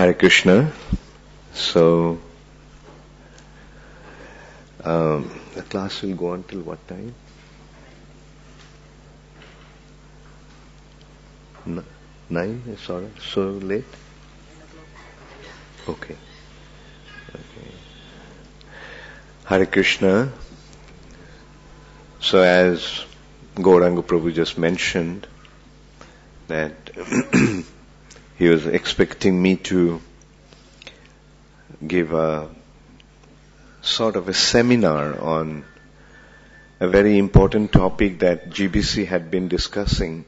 Hare Krishna. So, the class will go on till what time? 9? It's all right. So late? Okay. Hare Krishna. So as Gauranga Prabhu just mentioned, that he was expecting me to give a sort of a seminar on a very important topic that GBC had been discussing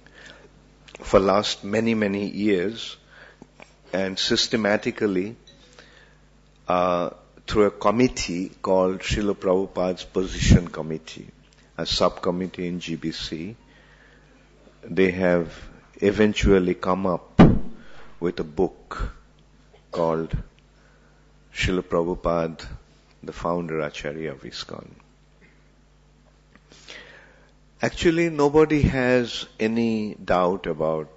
for last many, many years, and systematically through a committee called Srila Prabhupada's Position Committee, a subcommittee in GBC. They have eventually come up with a book called Srila Prabhupada, the founder Acharya of ISKCON. Actually, nobody has any doubt about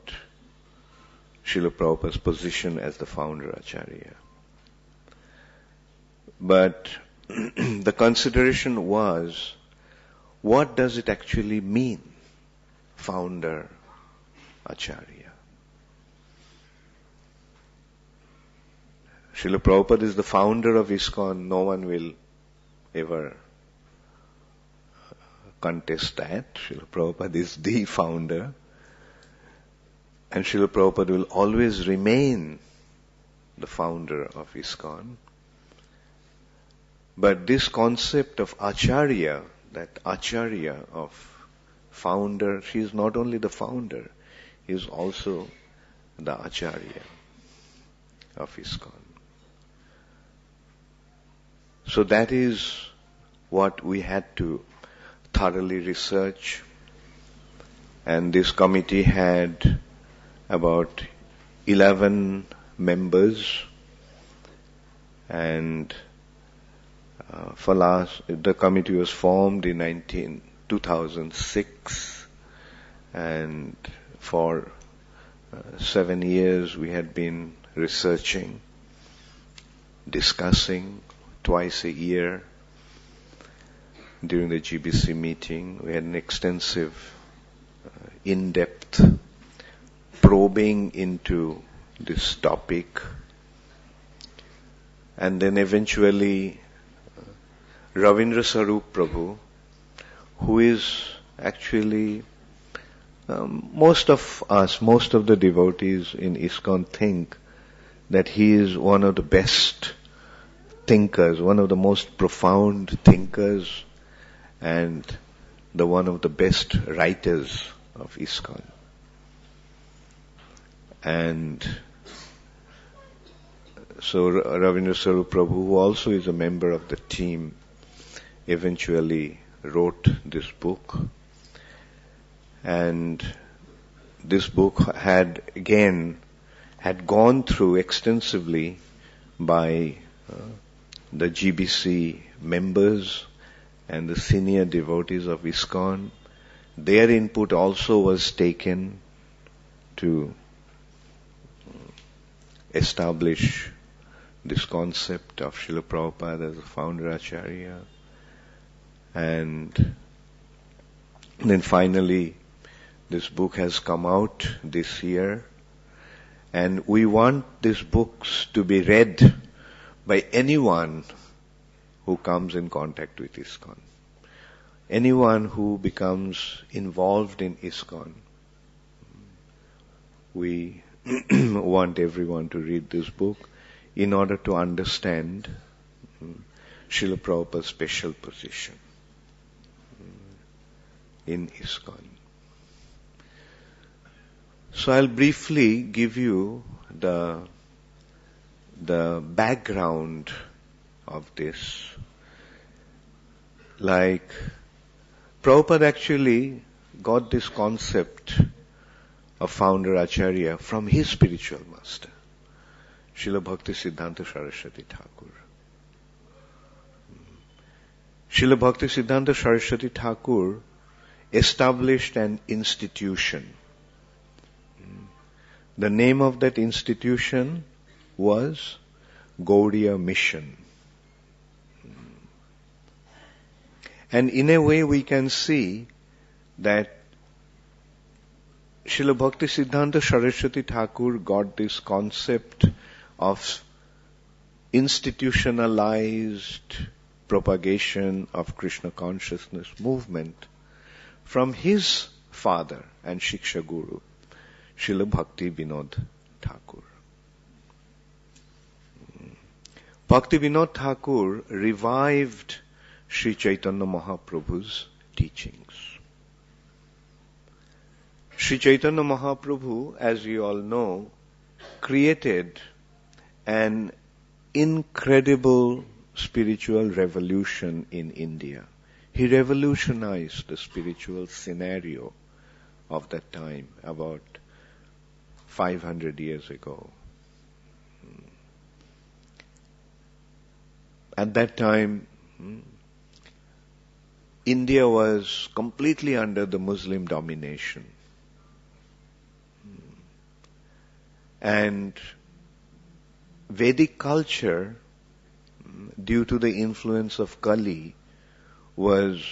Srila Prabhupada's position as the founder Acharya. But the consideration was, what does it actually mean, founder Acharya? Srila Prabhupada is the founder of ISKCON. No one will ever contest that. Srila Prabhupada is the founder. And Srila Prabhupada will always remain the founder of ISKCON. But this concept of Acharya, that Acharya of founder, she is not only the founder, he is also the Acharya of ISKCON. So that is what we had to thoroughly research, and this committee had about 11 members, and the committee was formed in 2006, and for 7 years we had been researching, discussing twice a year. During the GBC meeting, we had an extensive, in-depth probing into this topic. And then eventually, Ravindra Sarup Prabhu, who is actually, most of the devotees in ISKCON think that he is one of the best thinkers, one of the most profound thinkers, and one of the best writers of ISKCON. And so Ravindra Sarup Prabhu, who also is a member of the team, eventually wrote this book. And this book had gone through extensively by the GBC members and the senior devotees of ISKCON. Their input also was taken to establish this concept of Srila Prabhupada as the founder Acharya. And then finally, this book has come out this year, and we want these books to be read by anyone who comes in contact with ISKCON. Anyone who becomes involved in ISKCON. We want everyone to read this book in order to understand Srila Prabhupada's special position in ISKCON. So I'll briefly give you the background of this. Like, Prabhupada actually got this concept of founder Acharya from his spiritual master, Srila Bhaktisiddhanta Saraswati Thakur. Srila Bhaktisiddhanta Saraswati Thakur established an institution. The name of that institution was Gaudiya mission. And in a way we can see that Srila Bhakti Siddhanta Saraswati Thakur got this concept of institutionalized propagation of Krishna consciousness movement from his father and Shiksha Guru, Srila Bhakti Vinod Thakur. Bhakti Vinod Thakur revived Sri Chaitanya Mahaprabhu's teachings. Sri Chaitanya Mahaprabhu, as you all know, created an incredible spiritual revolution in India. He revolutionized the spiritual scenario of that time, about 500 years ago. At that time, India was completely under the Muslim domination. And Vedic culture, due to the influence of Kali, was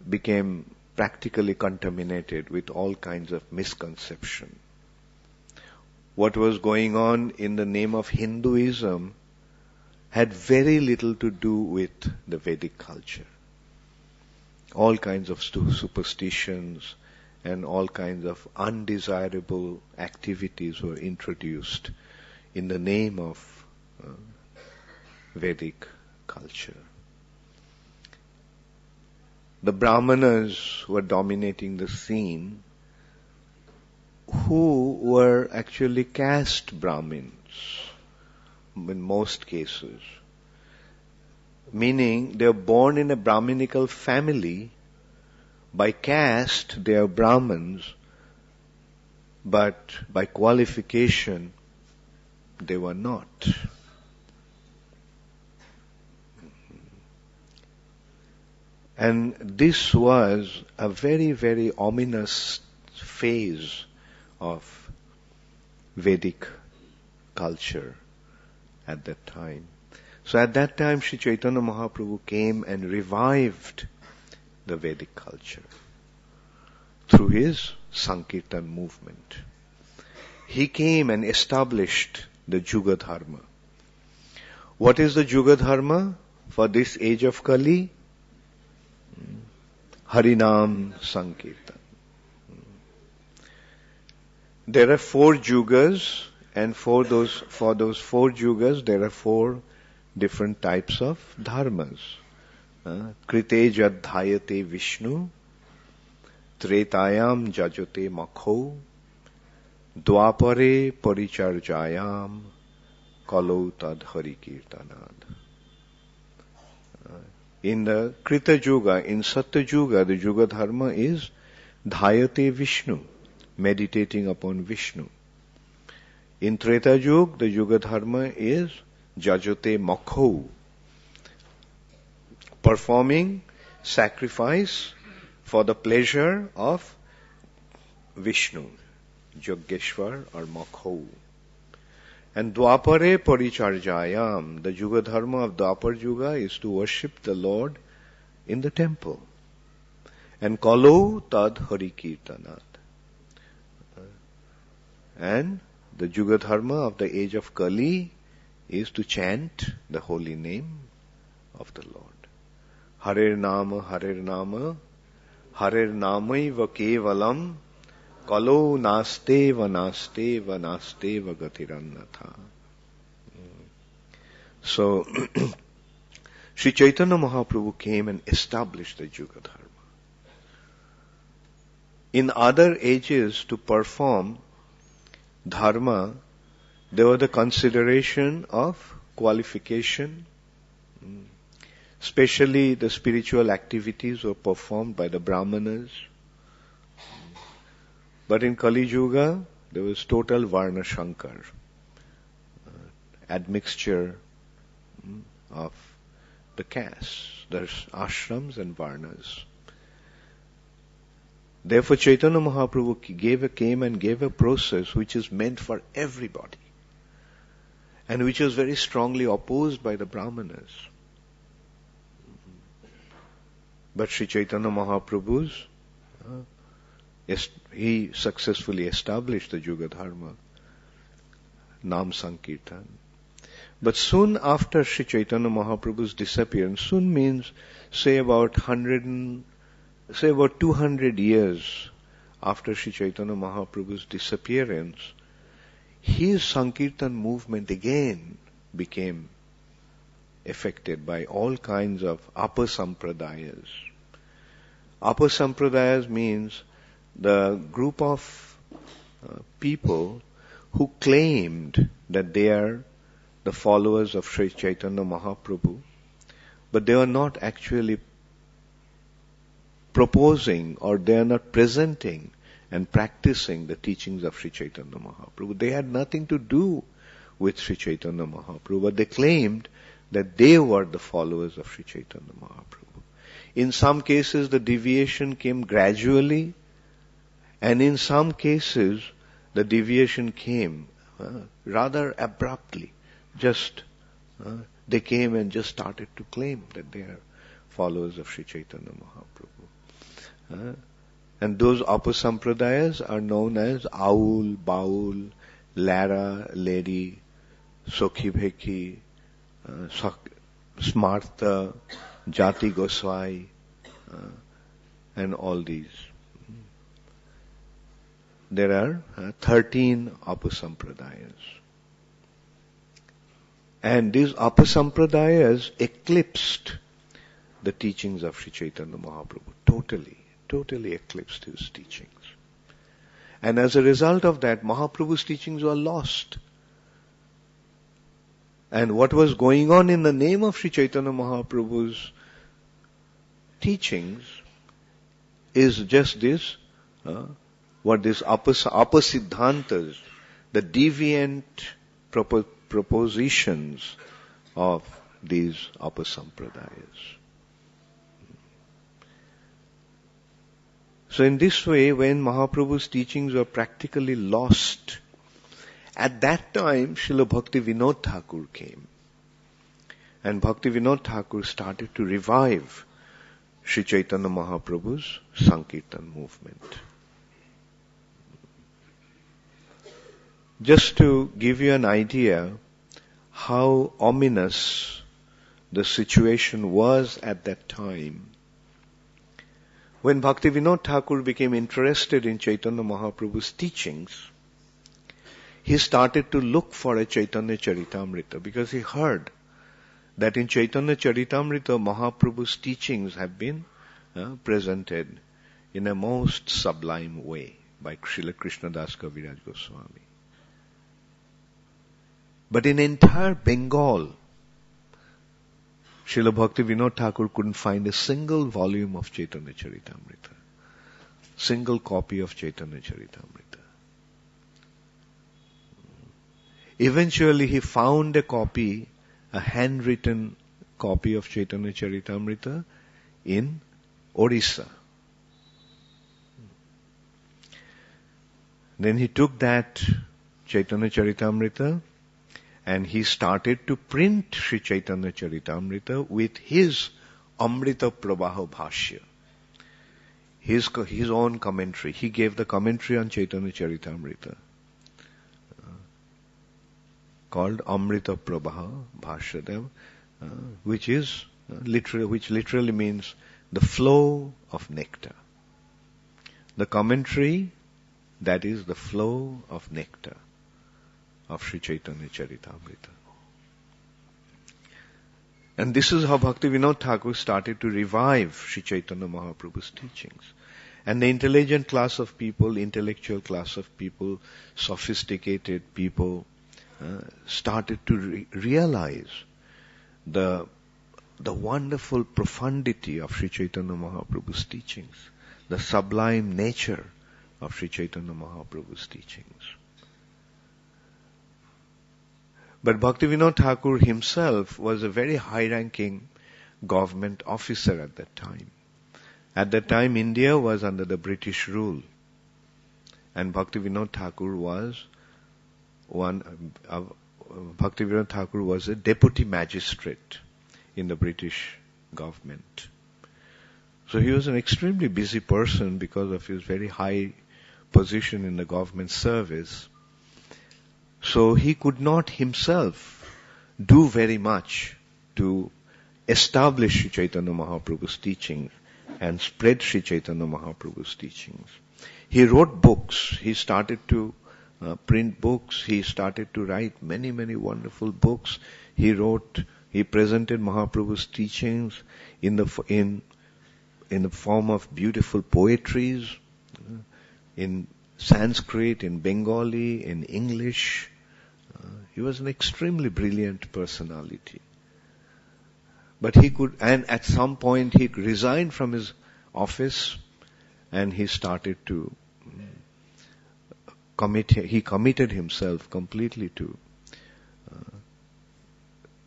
became practically contaminated with all kinds of misconception. What was going on in the name of Hinduism had very little to do with the Vedic culture. All kinds of superstitions and all kinds of undesirable activities were introduced in the name of Vedic culture. The Brahmanas were dominating the scene, who were actually caste Brahmins in most cases, meaning they are born in a Brahminical family. By caste, they are Brahmins, but by qualification, they were not. And this was a very, very ominous phase of Vedic culture at that time. So at that time, Sri Chaitanya Mahaprabhu came and revived the Vedic culture through his Sankirtan movement. He came and established the Juga Dharma. What is the Juga Dharma for this age of Kali? Harinam Sankirtan. There are 4 Yugas, and for those 4 Yugas, there are 4 different types of dharmas. Krite jadhayate Vishnu, Tretayam jajate makho, Dwapare paricharjayam, Kalau tad hari kirtanad. In the Krita Yuga, in Satya Yuga, the Yuga Dharma is Dhayate Vishnu, meditating upon Vishnu. In Treta Yuga, the Yuga Dharma is Jajate Makho, performing sacrifice for the pleasure of Vishnu, Yogeshwar or Makho. And Dwapare Paricharjayam, the Yuga Dharma of Dwapar Yuga is to worship the Lord in the temple. And Kalo Tad Hari Kirtanat. And the Yuga Dharma of the age of Kali is to chant the holy name of the Lord. Harer Nama, Harer Namaiva Kevalam, Kalo Naste Vanaste Vanaste Vagatirannatha. So, Sri Chaitanya Mahaprabhu came and established the Yuga Dharma. In other ages, to perform dharma, there was the consideration of qualification. Especially the spiritual activities were performed by the Brahmanas. But in Kali Yuga, there was total Varna Shankar, admixture of the castes. There's ashrams and varnas. Therefore Chaitanya Mahaprabhu came and gave a process which is meant for everybody, and which was very strongly opposed by the Brahmanas. But Sri Chaitanya Mahaprabhu's, he successfully established the Yuga Dharma, Nam Sankirtan. But soon after Sri Chaitanya Mahaprabhu's disappearance, soon means say about 200 years after Sri Chaitanya Mahaprabhu's disappearance, his Sankirtan movement again became affected by all kinds of apasampradayas. Apasampradayas means the group of people who claimed that they are the followers of Sri Chaitanya Mahaprabhu, but they are not actually proposing, or they are not presenting and practicing the teachings of Sri Chaitanya Mahaprabhu. They had nothing to do with Sri Chaitanya Mahaprabhu, but they claimed that they were the followers of Sri Chaitanya Mahaprabhu. In some cases, the deviation came gradually, and in some cases, the deviation came rather abruptly. They came and just started to claim that they are followers of Sri Chaitanya Mahaprabhu. And those apasampradayas are known as Aul, Baul, Lara, Lady, Sokhi Bheki, Smarta, Jati Goswai, and all these. There are 13 apasampradayas. And these apasampradayas eclipsed the teachings of Sri Chaitanya Mahaprabhu. Totally eclipsed his teachings. And as a result of that, Mahaprabhu's teachings were lost. And what was going on in the name of Sri Chaitanya Mahaprabhu's teachings is just this, what these apasiddhantas, the deviant propositions of these apasampradayas. So in this way, when Mahaprabhu's teachings were practically lost, at that time Srila Bhakti Vinod Thakur came. And Bhakti Vinod Thakur started to revive Sri Chaitanya Mahaprabhu's Sankirtan movement. Just to give you an idea how ominous the situation was at that time, when Bhakti Vinod Thakur became interested in Chaitanya Mahaprabhu's teachings, he started to look for a Chaitanya Charitamrita, because he heard that in Chaitanya Charitamrita, Mahaprabhu's teachings have been presented in a most sublime way by Srila Krishnadas Kaviraj Goswami. But in entire Bengal, Srila Bhakti Vinod Thakur couldn't find a single volume of Chaitanya Charitamrita, single copy of Chaitanya Charitamrita. Eventually he found a copy, a handwritten copy of Chaitanya Charitamrita in Orissa. Then he took that Chaitanya Charitamrita and he started to print Sri Chaitanya Charitamrita with his Amrita Prabaha Bhashya, his own commentary. He gave the commentary on Chaitanya Charitamrita called Amrita Prabaha Bhashya, which literally means the flow of nectar. The commentary, that is the flow of nectar of Sri Chaitanya Charitamrita. And this is how Bhakti Vinod Thakur started to revive Sri Chaitanya Mahaprabhu's teachings. And the intelligent class of people, intellectual class of people, sophisticated people, started to realize the wonderful profundity of Sri Chaitanya Mahaprabhu's teachings, the sublime nature of Sri Chaitanya Mahaprabhu's teachings. But Bhakti Vinod Thakur himself was a very high-ranking government officer at that time. At that time, India was under the British rule, and Bhaktivinoda Thakur was Bhaktivinoda Thakur was a deputy magistrate in the British government. So he was an extremely busy person because of his very high position in the government service. So he could not himself do very much to establish Sri Chaitanya Mahaprabhu's teaching and spread Sri Chaitanya Mahaprabhu's teachings. He wrote books. He started to print books. He started to write many, many wonderful books. He presented Mahaprabhu's teachings in the form of beautiful poetries, in Sanskrit, in Bengali, in English. He was an extremely brilliant personality. But and at some point he resigned from his office and he started to he committed himself completely to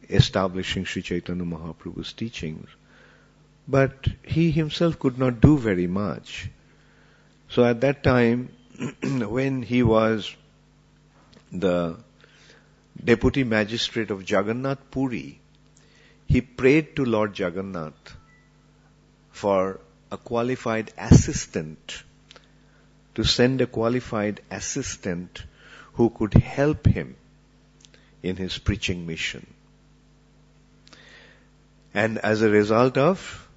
establishing Sri Chaitanya Mahaprabhu's teachings. But he himself could not do very much. So at that time, when he was the deputy magistrate of Jagannath Puri, he prayed to Lord Jagannath for a qualified assistant, to send a qualified assistant who could help him in his preaching mission. And as a result of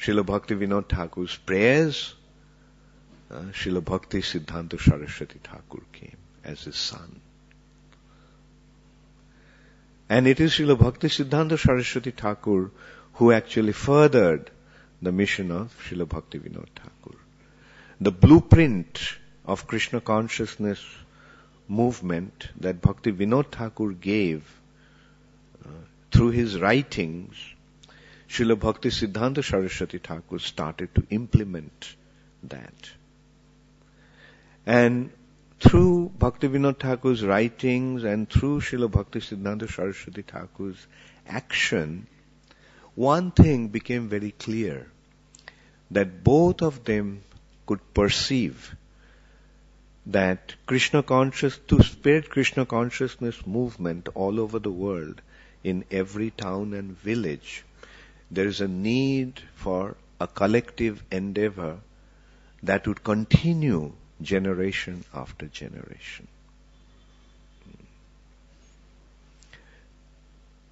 Srila Bhaktivinoda Thakur's prayers, Srila Bhakti Siddhanta Saraswati Thakur came as his son. And it is Srila Bhakti Siddhanta Saraswati Thakur who actually furthered the mission of Srila Bhaktivinoda Thakur. The blueprint of Krishna consciousness movement that Bhaktivinoda Thakur gave through his writings, Srila Bhakti Siddhanta Saraswati Thakur started to implement that. And through Bhaktivinoda Thakur's writings and through Srila Bhakti Siddhanta Saraswati Thakur's action, one thing became very clear, that both of them could perceive that to spread Krishna consciousness movement all over the world, in every town and village, there is a need for a collective endeavor that would continue generation after generation.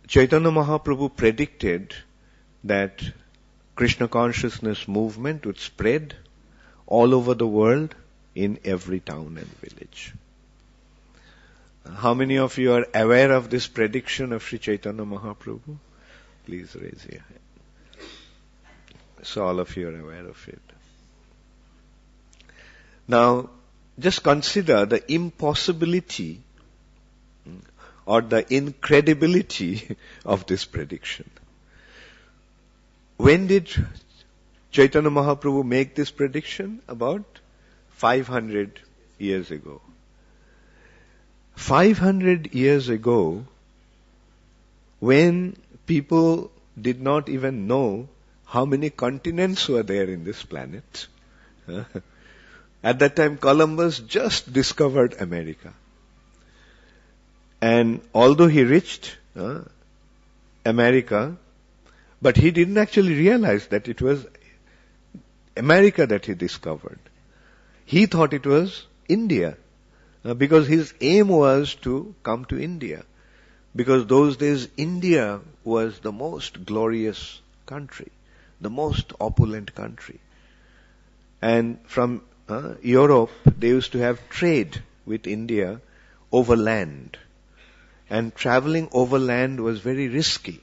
Chaitanya Mahaprabhu predicted that Krishna consciousness movement would spread all over the world in every town and village. How many of you are aware of this prediction of Sri Chaitanya Mahaprabhu? Please raise your hand. So all of you are aware of it. Now, just consider the impossibility or the incredibility of this prediction. When did Chaitanya Mahaprabhu make this prediction? About 500 years ago. 500 years ago, when people did not even know how many continents were there in this planet. At that time, Columbus just discovered America. And although he reached America, but he didn't actually realize that it was America that he discovered. He thought it was India, because his aim was to come to India. Because those days India was the most glorious country, the most opulent country. And from Europe, they used to have trade with India overland. And traveling overland was very risky.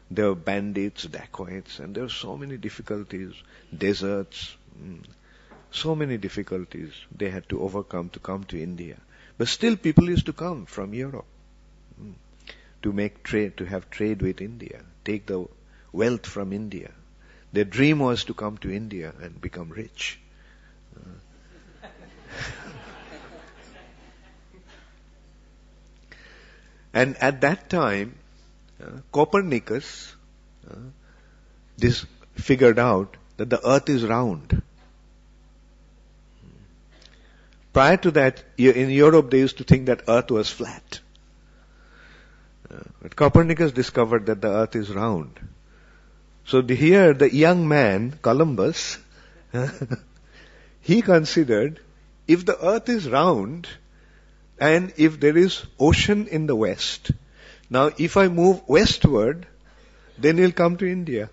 There were bandits, dacoits, and there were so many difficulties, deserts, so many difficulties they had to overcome to come to India. But still people used to come from Europe to make trade, to have trade with India, take the wealth from India. Their dream was to come to India and become rich. And at that time, Copernicus, this figured out that the earth is round. Prior to that, in Europe they used to think that earth was flat. But Copernicus discovered that the earth is round. So here the young man, Columbus, he considered if the earth is round and if there is ocean in the west, now if I move westward, then he'll come to India.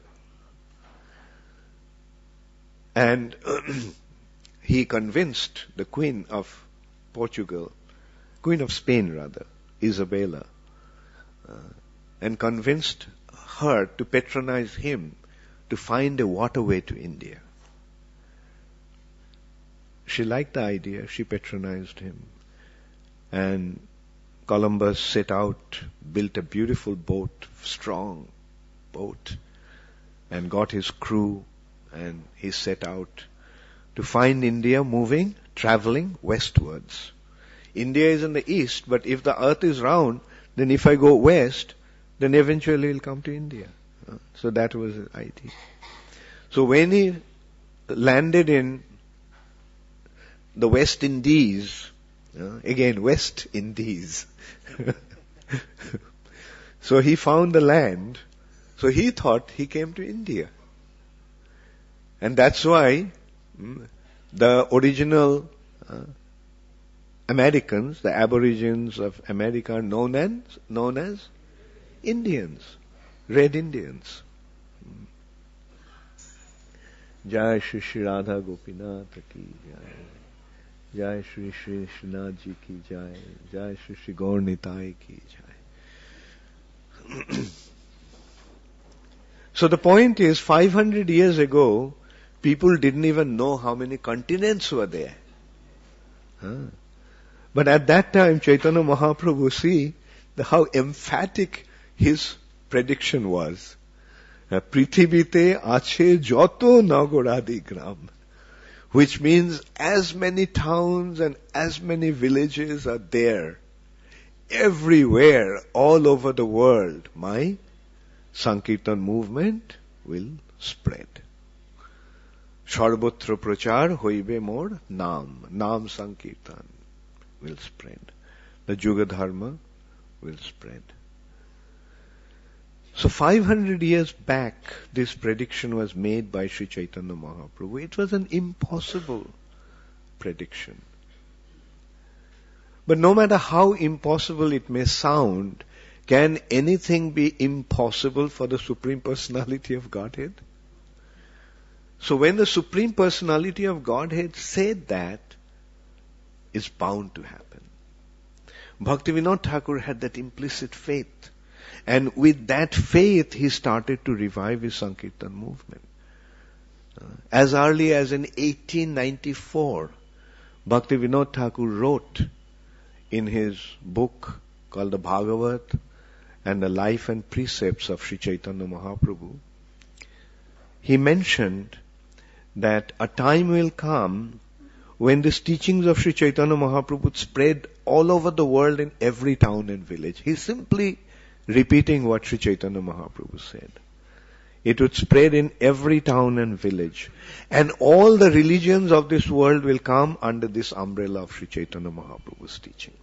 And he convinced the Queen of Portugal, Queen of Spain rather, Isabella, and convinced her to patronize him to find a waterway to India. She liked the idea, she patronized him. And Columbus set out, built a beautiful boat, strong boat, and got his crew, and he set out to find India traveling westwards. India is in the east, but if the earth is round, then if I go west, then eventually he'll come to India. So that was the idea. So when he landed in the West Indies, again West Indies, so he found the land, so he thought he came to India. And that's why the original Americans, the Aborigines of America, are known as Indians, Red Indians. Jai Shri Shri Radha Gopinath ki Jai, Jai Shri Shri Srinath Ji ki Jai, Jai Shri Shri Gaur Nitai ki Jai. So the point is, 500 years ago, people didn't even know how many continents were there. But at that time, Chaitanya Mahaprabhu, see how emphatic his prediction was. Prithibite ache joto nagoradi gram, which means as many towns and as many villages are there, everywhere, all over the world, my Sankirtan movement will spread. Sarvatra prachar hoibe mor nam Sankirtan will spread. The Juga Dharma will spread. So 500 years back, this prediction was made by Sri Chaitanya Mahaprabhu. It was an impossible prediction. But no matter how impossible it may sound, can anything be impossible for the Supreme Personality of Godhead? So when the Supreme Personality of Godhead said that, it's bound to happen. Bhaktivinoda Thakur had that implicit faith. And with that faith, he started to revive his Sankirtan movement. As early as in 1894, Bhaktivinoda Thakur wrote in his book called the Bhagavat and the Life and Precepts of Sri Chaitanya Mahaprabhu, he mentioned that a time will come when these teachings of Sri Chaitanya Mahaprabhu would spread all over the world in every town and village. He's simply repeating what Sri Chaitanya Mahaprabhu said. It would spread in every town and village. And all the religions of this world will come under this umbrella of Sri Chaitanya Mahaprabhu's teachings.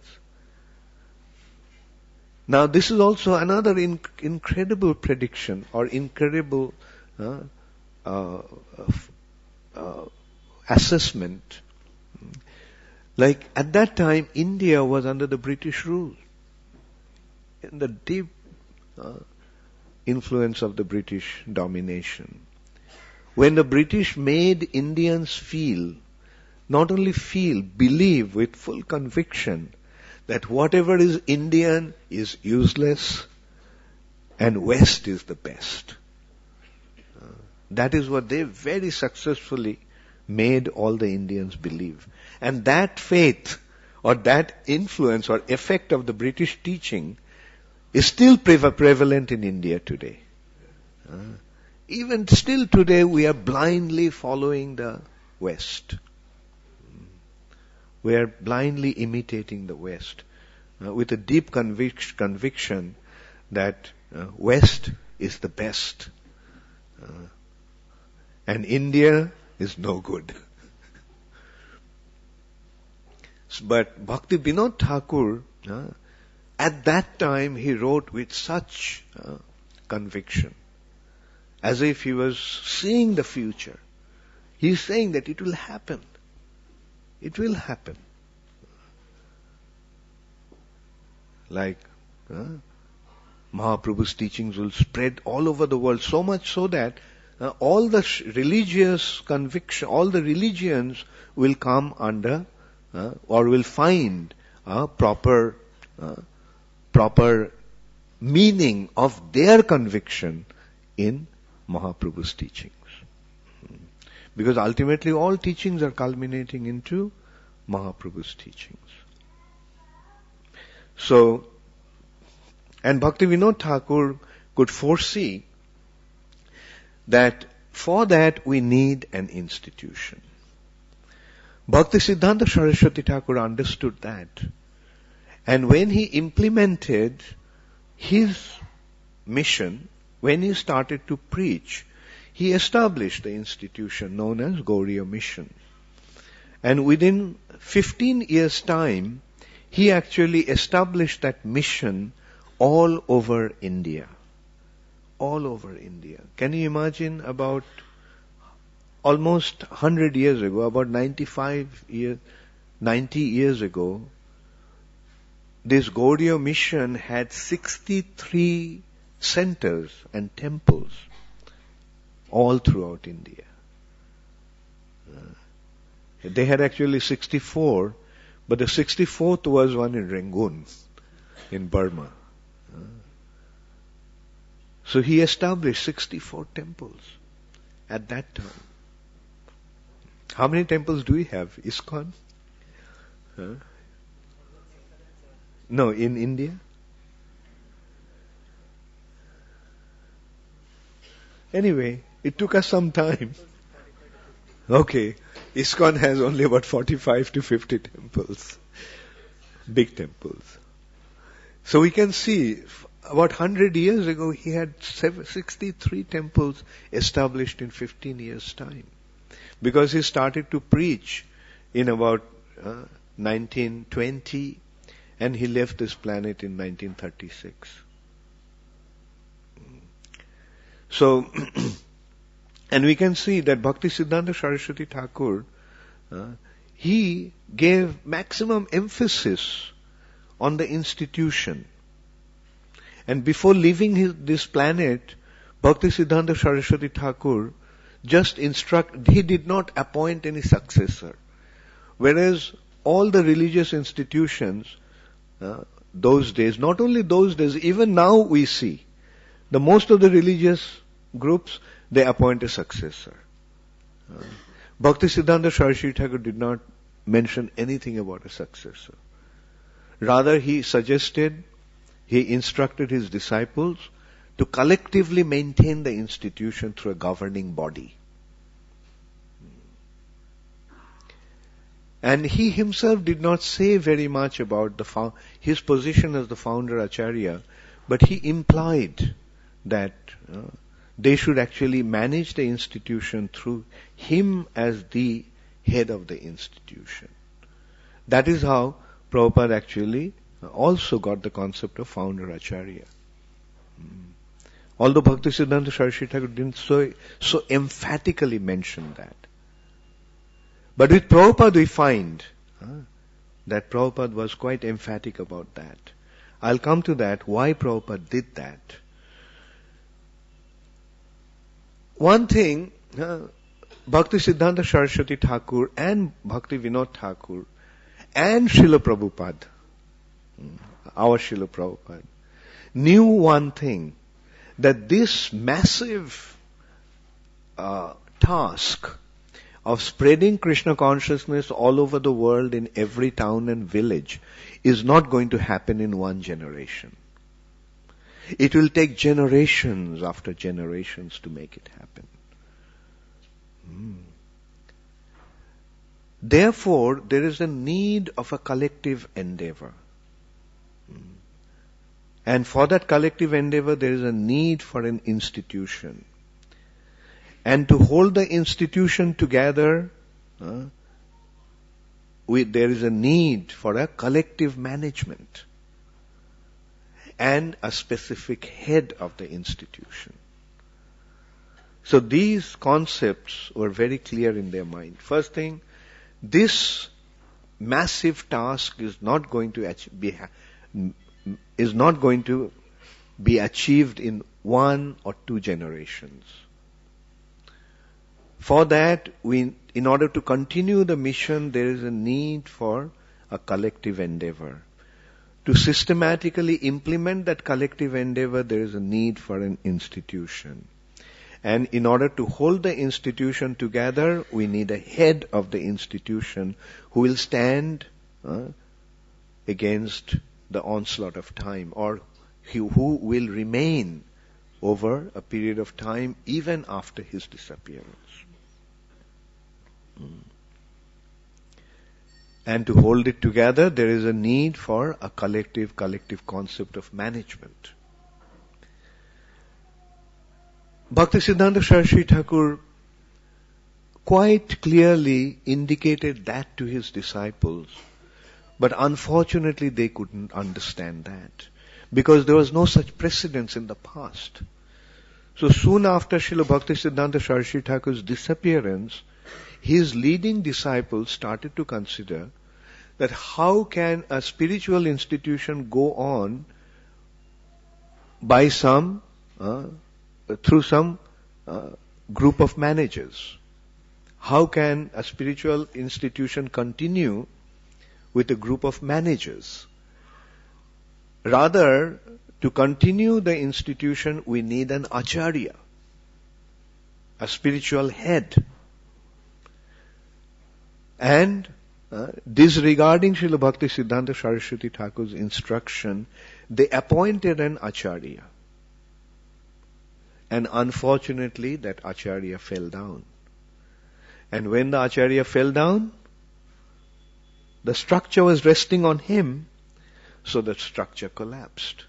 Now this is also another incredible prediction or incredible assessment. Like at that time, India was under the British rule. In the deep influence of the British domination. When the British made Indians feel, not only feel, believe with full conviction that whatever is Indian is useless and West is the best. That is what they very successfully made all the Indians believe. And that faith or that influence or effect of the British teaching is still prevalent in India today. Even still today we are blindly following the West. We are blindly imitating the West with a deep conviction that West is the best. And India is no good. But Bhakti Vinod Thakur, at that time he wrote with such conviction, as if he was seeing the future. He's saying that it will happen. It will happen. Like Mahaprabhu's teachings will spread all over the world, so much so that all the religious conviction, all the religions will come under or will find a proper meaning of their conviction in Mahaprabhu's teachings. Because ultimately all teachings are culminating into Mahaprabhu's teachings. So, and Bhakti Vinod Thakur could foresee that for that we need an institution. Bhakti Siddhanta Saraswati Thakur understood that. And when he implemented his mission, when he started to preach, he established the institution known as Gauriya Mission. And within 15 years' time, he actually established that mission all over India. All over India. Can you imagine about almost 100 years ago, about 90 years ago, this Gaudiya mission had 63 centers and temples all throughout India. They had actually 64, but the 64th was one in Rangoon, in Burma. So he established 64 temples at that time. How many temples do we have? ISKCON? No, in India? Anyway, it took us some time. Okay, ISKCON has only about 45 to 50 temples. Big temples. So we can see, about 100 years ago, he had 63 temples established in 15 years' time. Because he started to preach in about 1920, and he left this planet in 1936. So, and we can see that Bhakti Siddhanta Saraswati Thakur, he gave maximum emphasis on the institution. And before leaving this planet, Bhakti Siddhanta Saraswati Thakur he did not appoint any successor. Whereas all the religious institutions, those days, not only those days, even now we see, the most of the religious groups, they appoint a successor. Bhakti Siddhanta Saraswati Thakur did not mention anything about a successor. Rather, he instructed his disciples to collectively maintain the institution through a governing body. And he himself did not say very much about his position as the founder Acharya, but he implied that they should actually manage the institution through him as the head of the institution. That is how Prabhupada actually also got the concept of founder Acharya. Although Bhakti Siddhanta Saraswati Thakur didn't so emphatically mention that. But with Prabhupada we find that Prabhupada was quite emphatic about that. I'll come to that, why Prabhupada did that. One thing, Bhakti Siddhanta Saraswati Thakur and Bhakti Vinod Thakur and Srila Prabhupada, our Srila Prabhupada, knew one thing, that this massive task of spreading Krishna consciousness all over the world in every town and village is not going to happen in one generation. It will take generations after generations to make it happen. Therefore, there is a need of a collective endeavor. And for that collective endeavor, there is a need for an institution. And to hold the institution together, there is a need for a collective management and a specific head of the institution. So these concepts were very clear in their mind. First thing, this massive task is not going to be achieved in 1 or 2 generations. For that, in order to continue the mission, there is a need for a collective endeavor. To systematically implement that collective endeavor, there is a need for an institution. And in order to hold the institution together, we need a head of the institution who will stand against the onslaught of time, or who will remain over a period of time even after his disappearance. And to hold it together, there is a need for a collective concept of management. Bhaktisiddhanta Saraswati Thakur quite clearly indicated that to his disciples, but unfortunately they couldn't understand that, because there was no such precedence in the past. So soon after Srila Bhaktisiddhanta Saraswati Thakur's disappearance, his leading disciples started to consider that how can a spiritual institution go on by through some group of managers? How can a spiritual institution continue with a group of managers? Rather, to continue the institution, we need an acharya, a spiritual head. And disregarding Srila Bhaktisiddhanta Saraswati Thakur's instruction, they appointed an acharya. And unfortunately, that acharya fell down. And when the acharya fell down, the structure was resting on him, so the structure collapsed.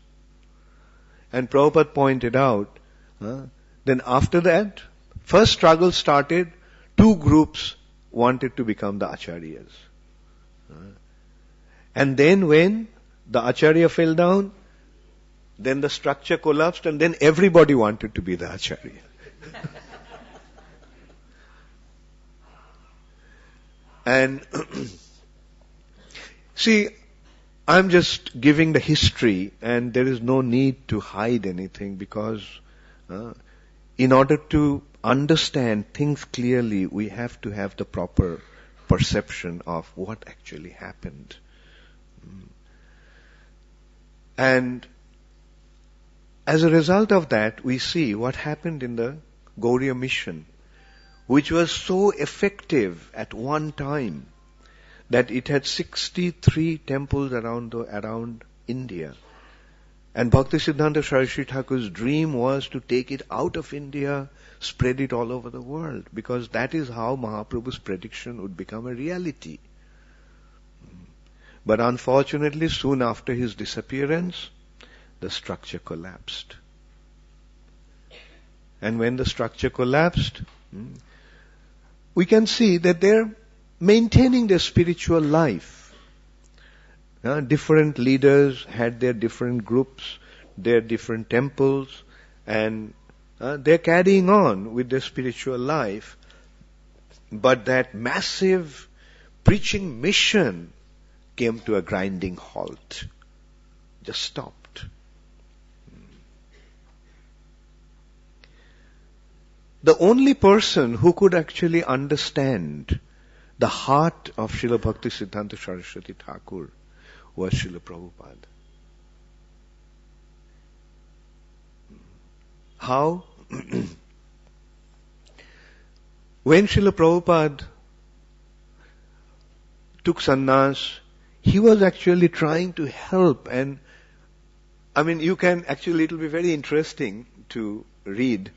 And Prabhupada pointed out, then after that, first struggle started, 2 groups wanted to become the acharyas. And then when the acharya fell down, then the structure collapsed, and then everybody wanted to be the acharya. And see, I'm just giving the history, and there is no need to hide anything, because in order to understand things clearly, we have to have the proper perception of what actually happened. And as a result of that, we see what happened in the Gauriya mission, which was so effective at one time that it had 63 temples around India. And Bhaktisiddhanta Saraswati Thakur's dream was to take it out of India, spread it all over the world, because that is how Mahaprabhu's prediction would become a reality. But unfortunately, soon after his disappearance, the structure collapsed. And when the structure collapsed, we can see that they're maintaining their spiritual life. Different leaders had their different groups, their different temples, and they're carrying on with their spiritual life. But that massive preaching mission came to a grinding halt. Just stopped. The only person who could actually understand the heart of Srila Bhaktisiddhanta Saraswati Thakur was Srila Prabhupada. How? When Srila Prabhupada took sannyas, he was actually trying to help, and you can actually, it will be very interesting to read.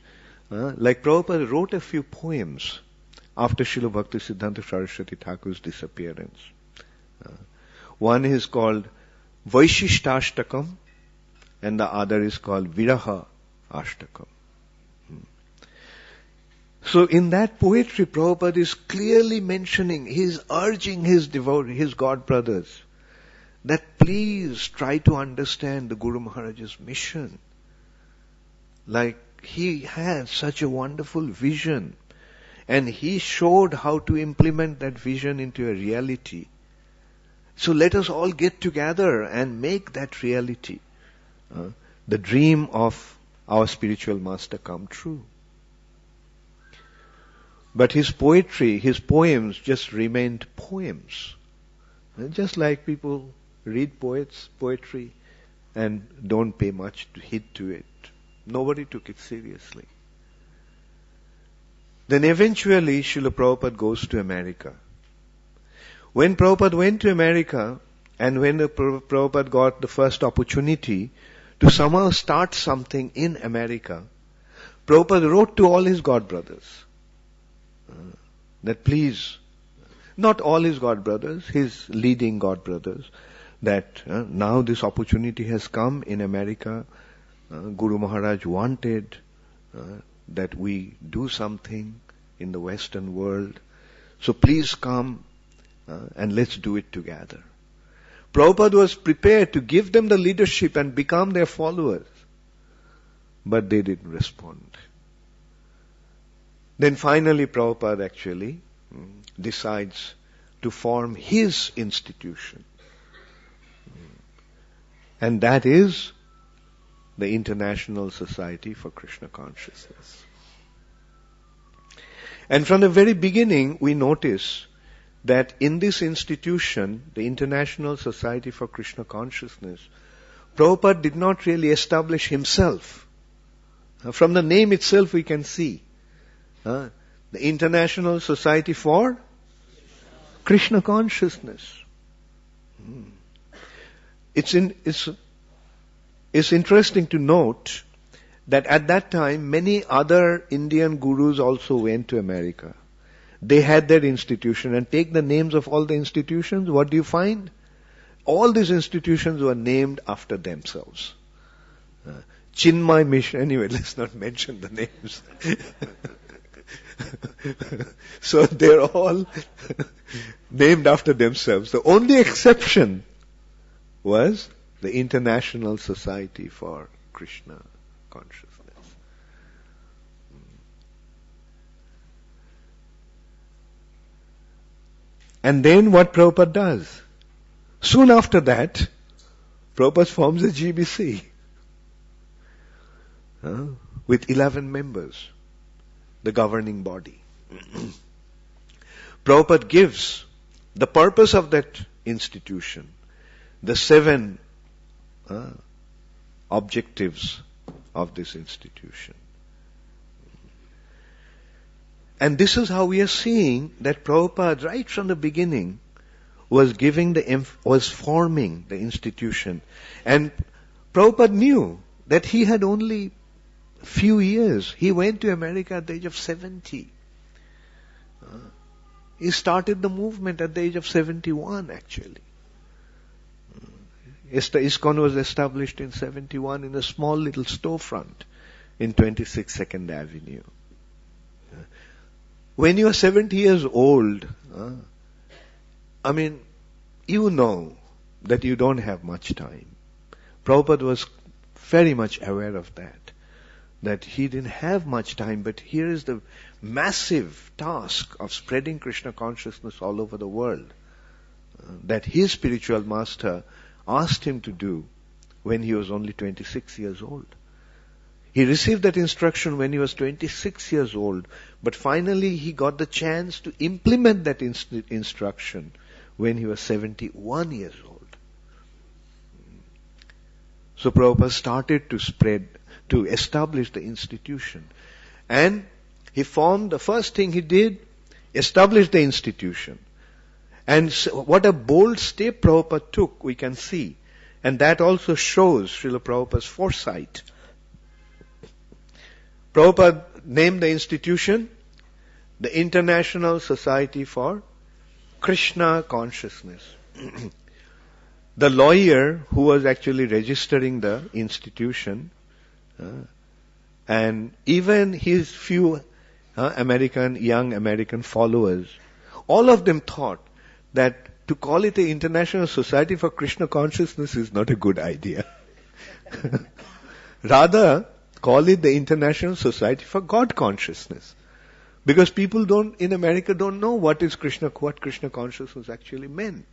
Like Prabhupada wrote a few poems after Srila Bhaktisiddhanta Saraswati Thakur's disappearance. One is called Vaishishtastakam, and the other is called Viraha Ashtakam. So in that poetry, Prabhupada is clearly mentioning, he is urging his God brothers, that please try to understand the Guru Maharaj's mission. Like, he had such a wonderful vision, and he showed how to implement that vision into a reality. So let us all get together and make that reality, the dream of our spiritual master come true. But his poetry, his poems just remained poems. Just like people read poetry and don't pay much heed to it. Nobody took it seriously. Then eventually Srila Prabhupada goes to America. When Prabhupada went to America, and when Prabhupada got the first opportunity to somehow start something in America, Prabhupada wrote to all his God brothers that please, not all his God brothers, his leading God brothers, that now this opportunity has come in America. Guru Maharaj wanted that we do something in the Western world. So please come and let's do it together. Prabhupada was prepared to give them the leadership and become their followers. But they didn't respond. Then finally Prabhupada actually decides to form his institution. And that is the International Society for Krishna Consciousness. And from the very beginning, we notice that in this institution, the International Society for Krishna Consciousness, Prabhupada did not really establish himself. From the name itself, we can see the International Society for Krishna Consciousness. It's interesting to note that at that time, many other Indian gurus also went to America. They had their institution, and take the names of all the institutions, what do you find? All these institutions were named after themselves. Chinmay Mission, anyway, let's not mention the names. So they're all named after themselves. The only exception was the International Society for Krishna Consciousness. And then what Prabhupada does? Soon after that, Prabhupada forms a GBC with 11 members, the governing body. Prabhupada gives the purpose of that institution, the 7 objectives of this institution. And this is how we are seeing that Prabhupada, right from the beginning, was forming the institution. And Prabhupada knew that he had only few years. He went to America at the age of 70. He started the movement at the age of 71, actually. ISKCON was established in 71 in a small little storefront in 26 2nd Avenue. When you are 70 years old, you know that you don't have much time. Prabhupada was very much aware of that he didn't have much time, but here is the massive task of spreading Krishna consciousness all over the world that his spiritual master asked him to do when he was only 26 years old. He received that instruction when he was 26 years old, but finally he got the chance to implement that instruction when he was 71 years old. So Prabhupada started to establish the institution. And the first thing he did, establish the institution. And what a bold step Prabhupada took, we can see. And that also shows Srila Prabhupada's foresight. Prabhupada named the institution the International Society for Krishna Consciousness. The lawyer who was actually registering the institution, and even his few young American followers, all of them thought that to call it the International Society for Krishna Consciousness is not a good idea. Rather, call it the International Society for God Consciousness. Because people in America don't know what Krishna consciousness actually meant.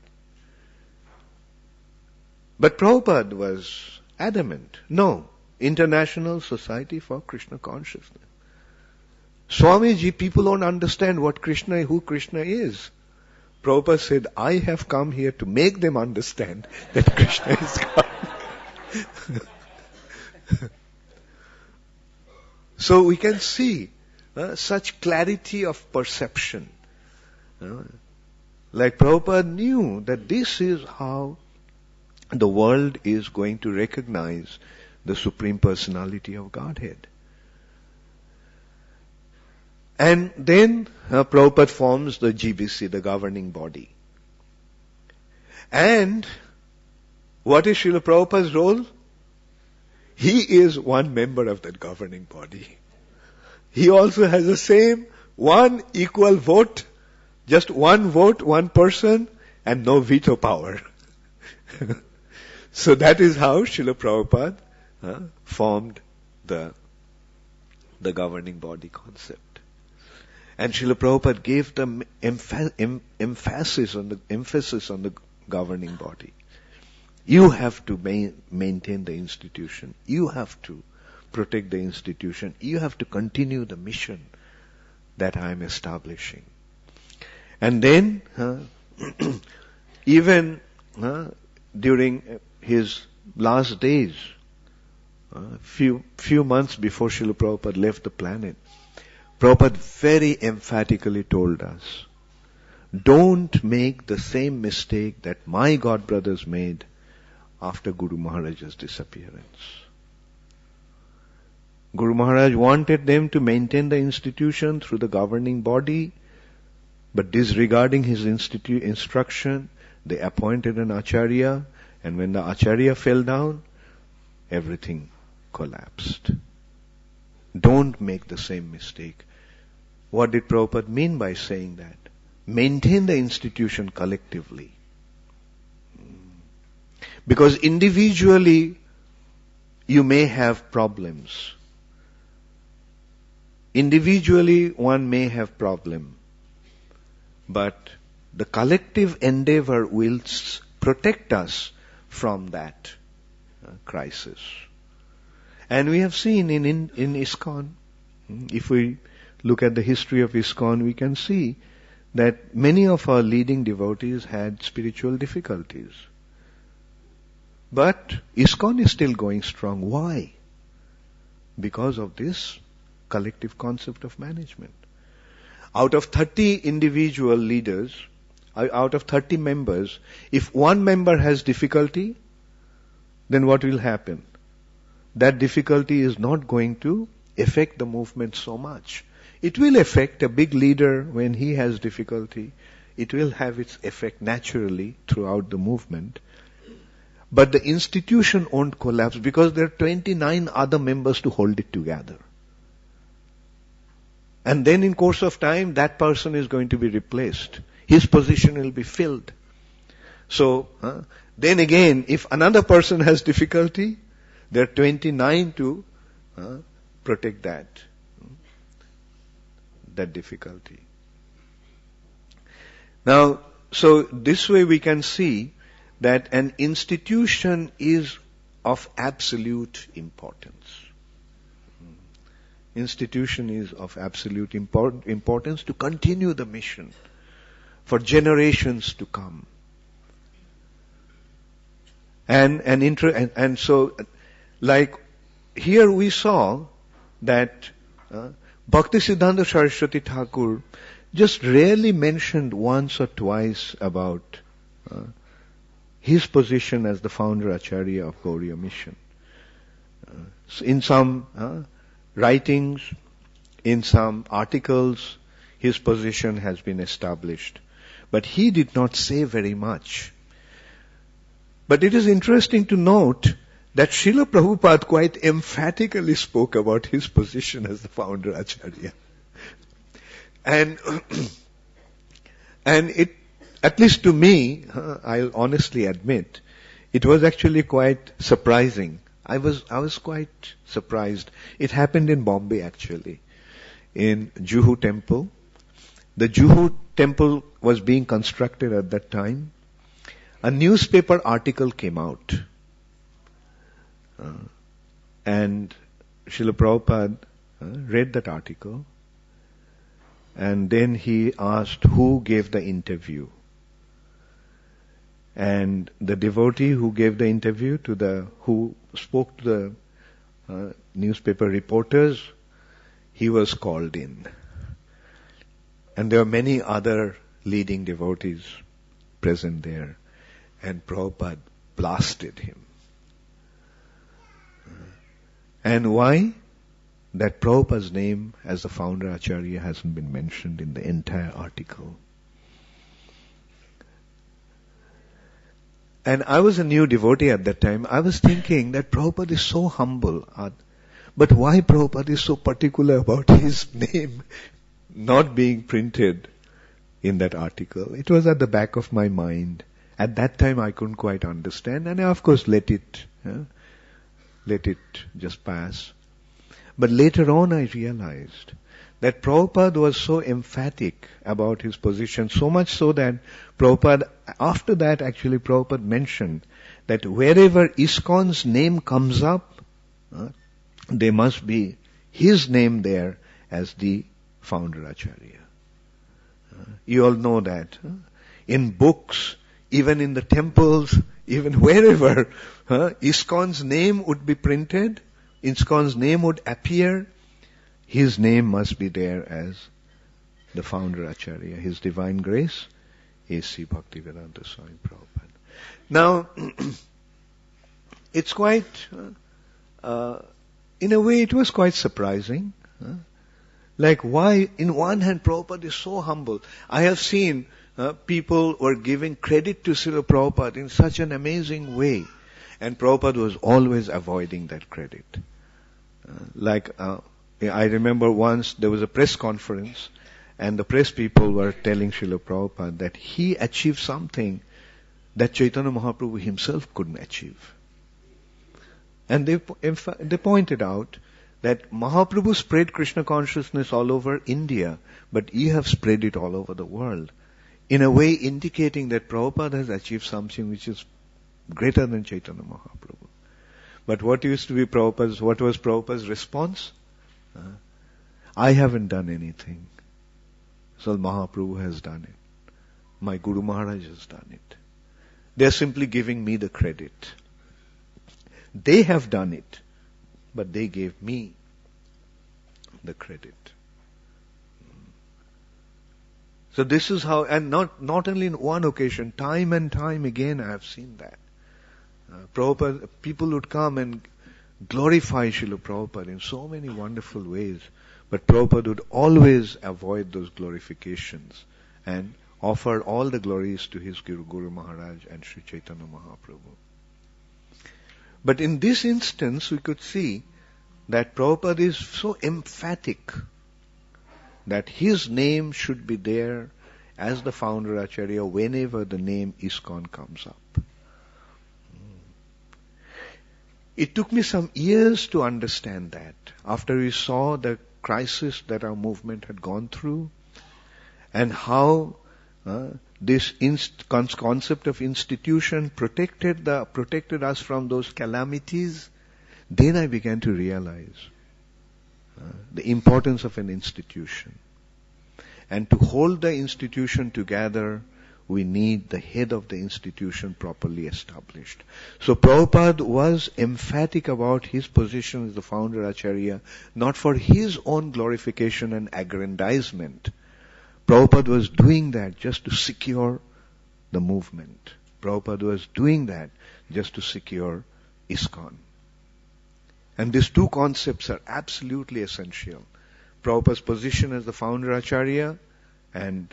But Prabhupada was adamant. No, International Society for Krishna Consciousness. Swamiji, people don't understand who Krishna is. Prabhupada said, I have come here to make them understand that Krishna is God. So we can see such clarity of perception. Like Prabhupada knew that this is how the world is going to recognize the Supreme Personality of Godhead. And then Prabhupada forms the GBC, the governing body. And what is Srila Prabhupada's role? He is one member of that governing body. He also has the same one equal vote, just one vote, one person, and no veto power. So that is how Srila Prabhupada formed the governing body concept. And Srila Prabhupada gave the emphasis on the governing body. You have to maintain the institution. You have to protect the institution. You have to continue the mission that I am establishing. And then, even during his last days, few months before Srila Prabhupada left the planet, Prabhupada very emphatically told us, don't make the same mistake that my godbrothers made after Guru Maharaj's disappearance. Guru Maharaj wanted them to maintain the institution through the governing body, but disregarding his instruction, they appointed an Acharya, and when the Acharya fell down, everything collapsed. Don't make the same mistake. What did Prabhupada mean by saying that? Maintain the institution collectively. Because individually, you may have problems. Individually, one may have problem. But the collective endeavor will protect us from that crisis. And we have seen in ISKCON, if we look at the history of ISKCON, we can see that many of our leading devotees had spiritual difficulties. But ISKCON is still going strong. Why? Because of this collective concept of management. Out of 30 individual leaders, out of 30 members, if one member has difficulty, then what will happen? That difficulty is not going to affect the movement so much. It will affect a big leader when he has difficulty. It will have its effect naturally throughout the movement. But the institution won't collapse because there are 29 other members to hold it together. And then in course of time, that person is going to be replaced. His position will be filled. So, then again, if another person has difficulty, there are 29 to protect that difficulty. Now, so this way we can see that an institution is of absolute importance. Institution is of absolute importance to continue the mission for generations to come. And so, like here we saw that Bhaktisiddhanta Saraswati Thakur just rarely mentioned once or twice about his position as the founder Acharya of Gauriya Mission. In some writings, in some articles, his position has been established. But he did not say very much. But it is interesting to note that Srila Prabhupada quite emphatically spoke about his position as the founder Acharya. And and it, at least to me, I'll honestly admit, it was actually quite surprising. I was quite surprised. It happened in Bombay actually, in Juhu Temple. The Juhu Temple was being constructed at that time. A newspaper article came out. And Srila Prabhupada read that article. And then he asked who gave the interview. And the devotee who gave the interview who spoke to the newspaper reporters, he was called in. And there were many other leading devotees present there. And Prabhupada blasted him. And why? That Prabhupada's name as the founder Acharya hasn't been mentioned in the entire article. And I was a new devotee at that time. I was thinking that Prabhupada is so humble. But why Prabhupada is so particular about his name not being printed in that article? It was at the back of my mind. At that time I couldn't quite understand, and I of course let it just pass. But later on I realized that Prabhupada was so emphatic about his position, so much so that Prabhupada, after that actually Prabhupada mentioned that wherever ISKCON's name comes up, there must be his name there as the founder Acharya. You all know that. In books, even in the temples, even wherever, ISKCON's name would be printed, ISKCON's name would appear, his name must be there as the founder Acharya, His Divine Grace, A.C. Bhaktivedanta Swami Prabhupada. Now, it's quite, in a way it was quite surprising. Like why, in one hand Prabhupada is so humble. I have seen people were giving credit to Srila Prabhupada in such an amazing way. And Prabhupada was always avoiding that credit. I remember once there was a press conference and the press people were telling Srila Prabhupada that he achieved something that Chaitanya Mahaprabhu himself couldn't achieve. And they pointed out that Mahaprabhu spread Krishna consciousness all over India, but you have spread it all over the world. In a way indicating that Prabhupada has achieved something which is greater than Chaitanya Mahaprabhu. But what was Prabhupada's response? I haven't done anything. So Mahaprabhu has done it. My Guru Maharaj has done it. They're simply giving me the credit. They have done it, but they gave me the credit. So this is how, and not only in one occasion, time and time again I have seen that. Prabhupada, people would come and glorify Srila Prabhupada in so many wonderful ways, but Prabhupada would always avoid those glorifications and offer all the glories to his Guru Maharaj and Sri Chaitanya Mahaprabhu. But in this instance, we could see that Prabhupada is so emphatic that his name should be there as the founder Acharya whenever the name ISKCON comes up. It took me some years to understand that. After we saw the crisis that our movement had gone through and how this concept of institution protected us from those calamities, then I began to realize the importance of an institution. And to hold the institution together, we need the head of the institution properly established. So Prabhupada was emphatic about his position as the founder Acharya, not for his own glorification and aggrandizement. Prabhupada was doing that just to secure the movement. Prabhupada was doing that just to secure ISKCON. And these two concepts are absolutely essential. Prabhupada's position as the founder Acharya and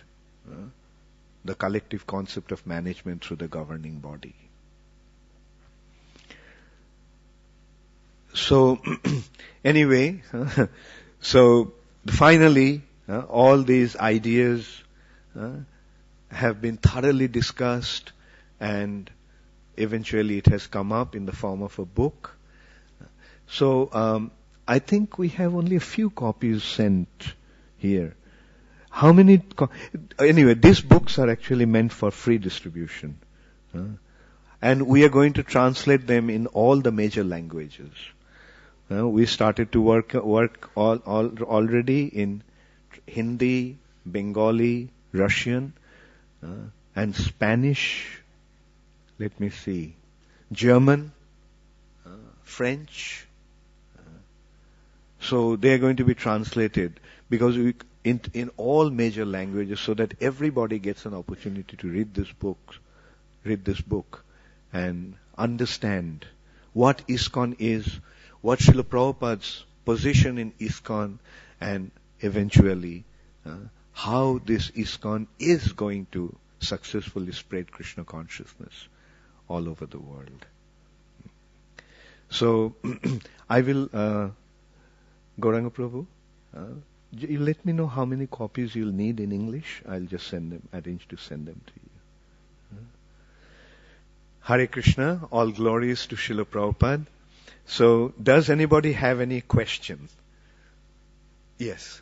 the collective concept of management through the governing body. So, anyway, so finally, All these ideas have been thoroughly discussed, and eventually it has come up in the form of a book. So I think we have only a few copies sent here. How many? Anyway, these books are actually meant for free distribution. And we are going to translate them in all the major languages. We started to work already in Hindi, Bengali, Russian, and Spanish. Let me see. German, French. So they are going to be translated because in all major languages, so that everybody gets an opportunity to read this book, and understand what ISKCON is, what Srila Prabhupada's position in ISKCON, and eventually how this ISKCON is going to successfully spread Krishna consciousness all over the world. So I will, Gauranga Prabhu, you let me know how many copies you'll need in English. I'll just arrange to send them to you. Hare Krishna, all glories to Srila Prabhupada. So, does anybody have any questions? Yes.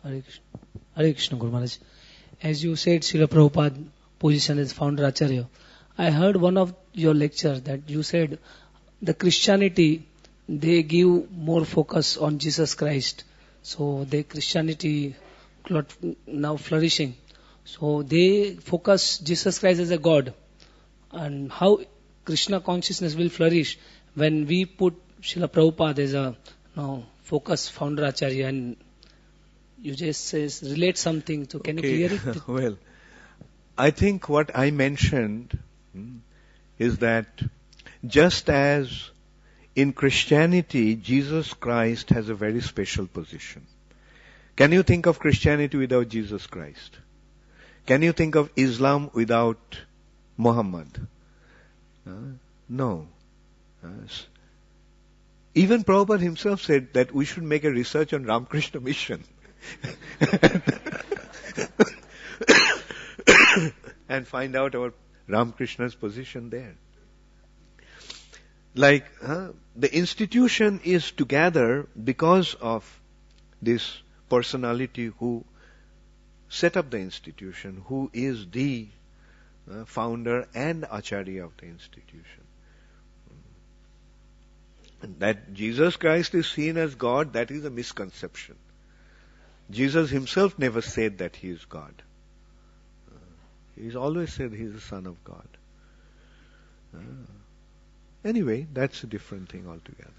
Hare Krishna, Guru Maharaj. As you said, Srila Prabhupada position as founder Acharya. I heard one of your lectures that you said the Christianity, they give more focus on Jesus Christ. So the Christianity now flourishing. So they focus Jesus Christ as a God. And how Krishna consciousness will flourish when we put Srila Prabhupada as a focus founder Acharya, and you just says relate something. So can you clear it? Well, I think what I mentioned is that just as in Christianity, Jesus Christ has a very special position. Can you think of Christianity without Jesus Christ? Can you think of Islam without Muhammad? No. Even Prabhupada himself said that we should make a research on Ramakrishna mission. And find out our Ramakrishna's position there. Like, the institution is together because of this personality who set up the institution, who is the founder and Acharya of the institution. And that Jesus Christ is seen as God, that is a misconception. Jesus himself never said that he is God. He's always said he's the Son of God. Anyway, that's a different thing altogether.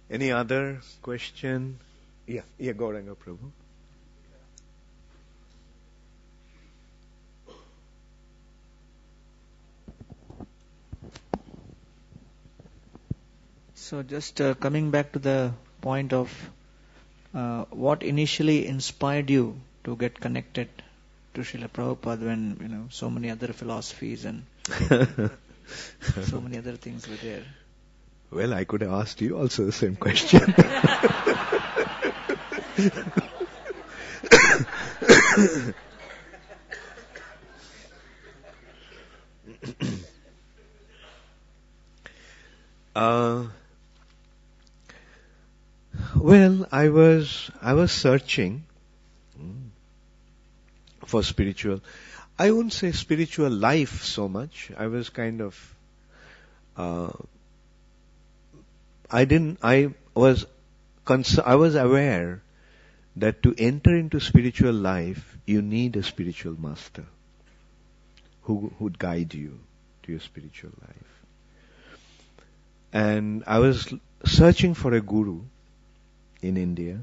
Any other question? Yeah, Gauranga Prabhu. So just coming back to the point of what initially inspired you to get connected to Srila Prabhupada when, so many other philosophies and so many other things were there. Well, I could have asked you also the same question. Well, I was searching for spiritual. I wouldn't say spiritual life so much. I was kind of, I was aware that to enter into spiritual life, you need a spiritual master who would guide you to your spiritual life. And I was searching for a guru in India,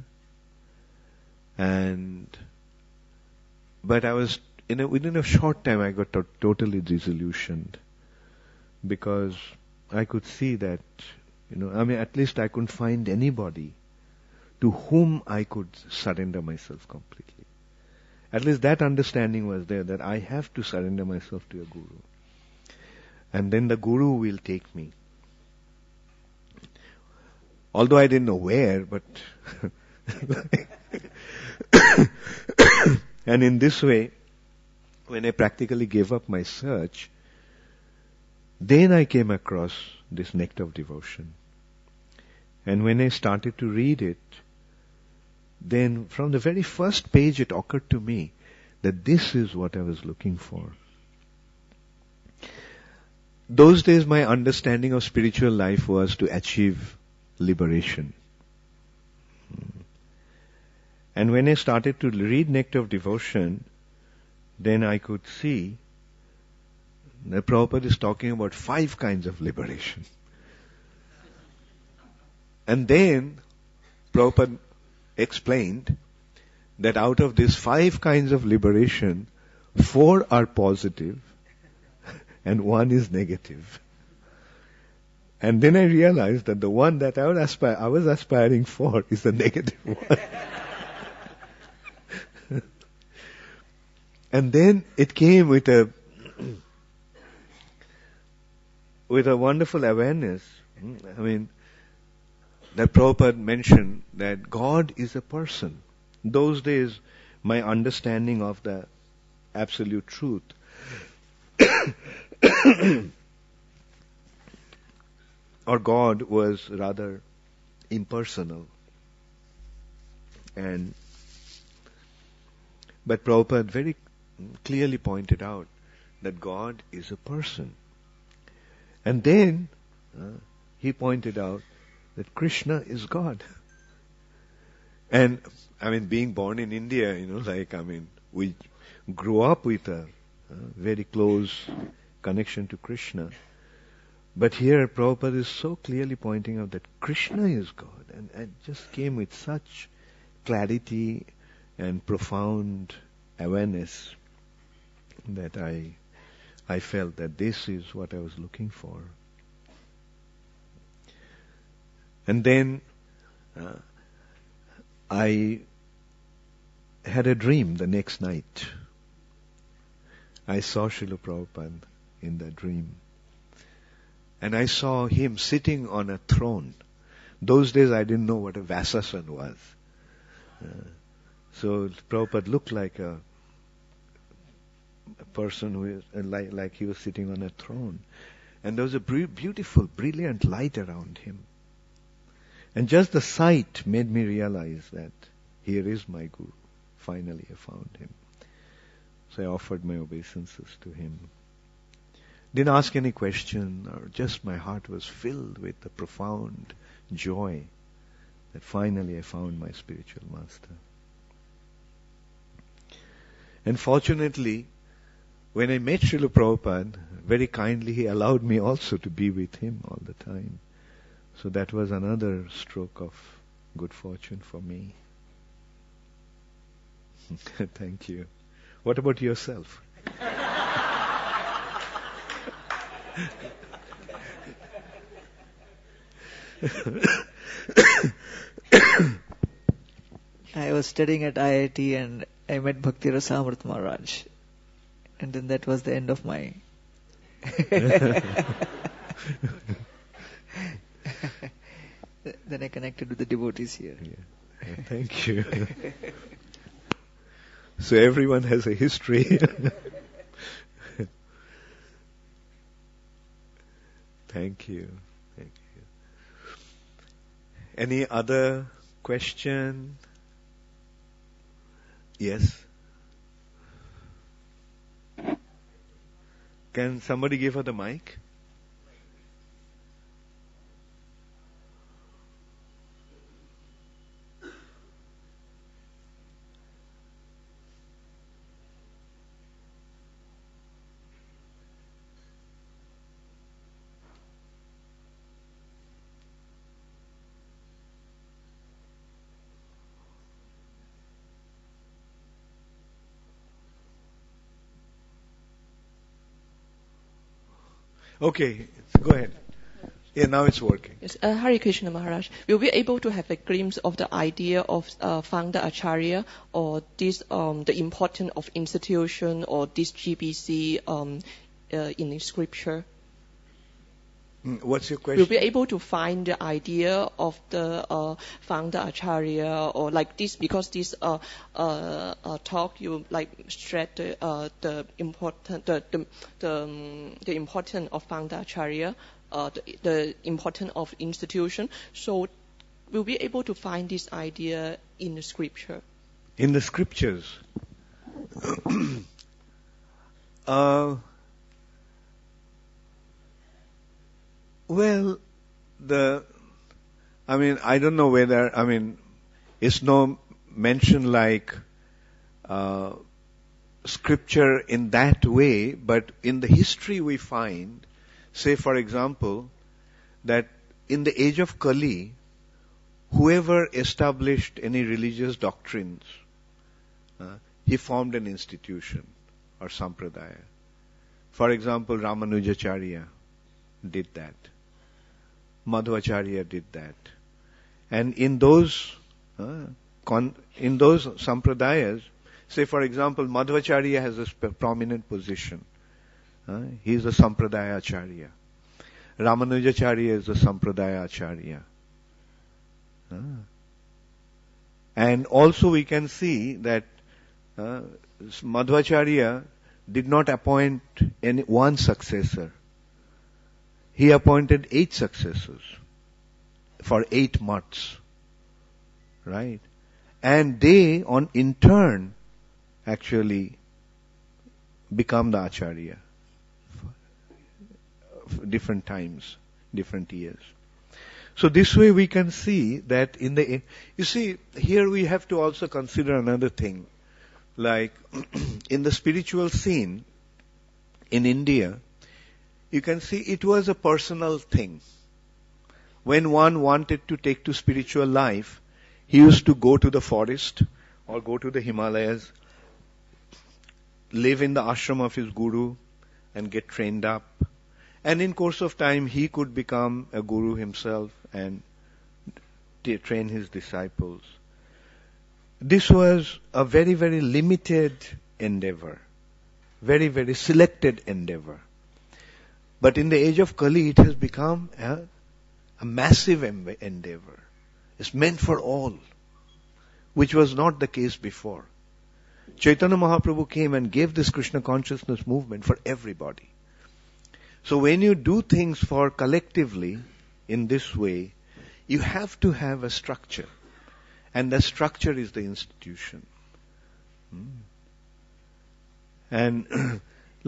but I was, within a short time I got totally disillusioned, because I could see that, at least I couldn't find anybody to whom I could surrender myself completely. At least that understanding was there, that I have to surrender myself to a guru. And then the guru will take me. Although I didn't know where, but and in this way, when I practically gave up my search, then I came across this Nectar of Devotion. And when I started to read it, then from the very first page it occurred to me that this is what I was looking for. Those days my understanding of spiritual life was to achieve liberation. And when I started to read Nectar of Devotion, then I could see that Prabhupada is talking about 5 kinds of liberation. And then Prabhupada explained that out of these 5 kinds of liberation, 4 are positive and 1 is negative. And then I realized that the one that I was aspiring for is the negative one. And then it came with a wonderful awareness. I mean, that Prabhupada mentioned that God is a person. Those days, my understanding of the absolute truth or God was rather impersonal. But Prabhupada very clearly pointed out that God is a person. And then he pointed out that Krishna is God. And I mean, being born in India, we grew up with a very close connection to Krishna. But here Prabhupada is so clearly pointing out that Krishna is God. And it just came with such clarity and profound awareness that I felt that this is what I was looking for. And then I had a dream the next night. I saw Srila Prabhupada in that dream. And I saw him sitting on a throne. Those days I didn't know what a Vasasan was. So Prabhupada looked like a person who is like he was sitting on a throne. And there was a beautiful, brilliant light around him. And just the sight made me realize that here is my Guru. Finally I found him. So I offered my obeisances to him. Didn't ask any question, or just my heart was filled with a profound joy that finally I found my spiritual master. And fortunately, when I met Srila Prabhupada, very kindly he allowed me also to be with him all the time. So that was another stroke of good fortune for me. Thank you. What about yourself? I was studying at IIT and I met Bhakti Rasamrit Maharaj. And then that was the end of my... Then I connected with the devotees here. Yeah. Thank you. So everyone has a history. Thank you. Thank you. Any other question? Yes? Can somebody give her the mic? Okay, go ahead. Yeah, now it's working. Yes, Hare Krishna Maharaj. Will we able to have a glimpse of the idea of founder Acharya, or this the importance of institution, or this GBC in the scripture? What's your question? Will we able to find the idea of the founder Acharya, or like this, because this talk you like stress the importance of founder Acharya, the importance of institution. So we'll be able to find this idea in the scripture. In the scriptures. Well, I don't know whether, it's no mention like scripture in that way, but in the history we find, say for example, that in the age of Kali, whoever established any religious doctrines, he formed an institution or sampradaya. For example, Ramanujacharya did that. Madhvacharya did that. And in those sampradayas, say for example, Madhvacharya has a prominent position. He is a sampradaya acharya. Ramanujacharya is a sampradaya acharya. And also we can see that Madhvacharya did not appoint any one successor. He appointed 8 successors for 8 months. Right? And they, in turn, actually become the acharya. Different times, different years. So this way we can see that you see, here we have to also consider another thing. Like, in the spiritual scene, in India, you can see it was a personal thing. When one wanted to take to spiritual life, he used to go to the forest or go to the Himalayas, live in the ashram of his guru and get trained up. And in course of time, he could become a guru himself and train his disciples. This was a very, very limited endeavor. Very, very selected endeavor. But in the age of Kali, it has become a massive endeavor. It's meant for all, which was not the case before. Chaitanya Mahaprabhu came and gave this Krishna consciousness movement for everybody. So when you do things for collectively in this way, you have to have a structure. And the structure is the institution. And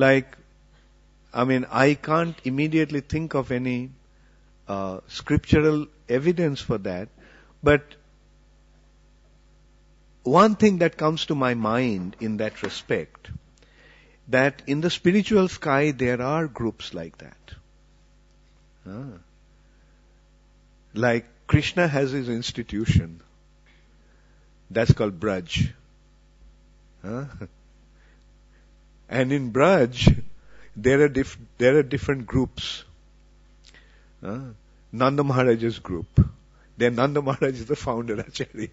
I can't immediately think of any scriptural evidence for that, but one thing that comes to my mind in that respect, that in the spiritual sky there are groups like that. Like Krishna has his institution, that's called Braj. And in Braj, there are different groups. Nanda Maharaj's group. Then Nanda Maharaj is the founder Acharya.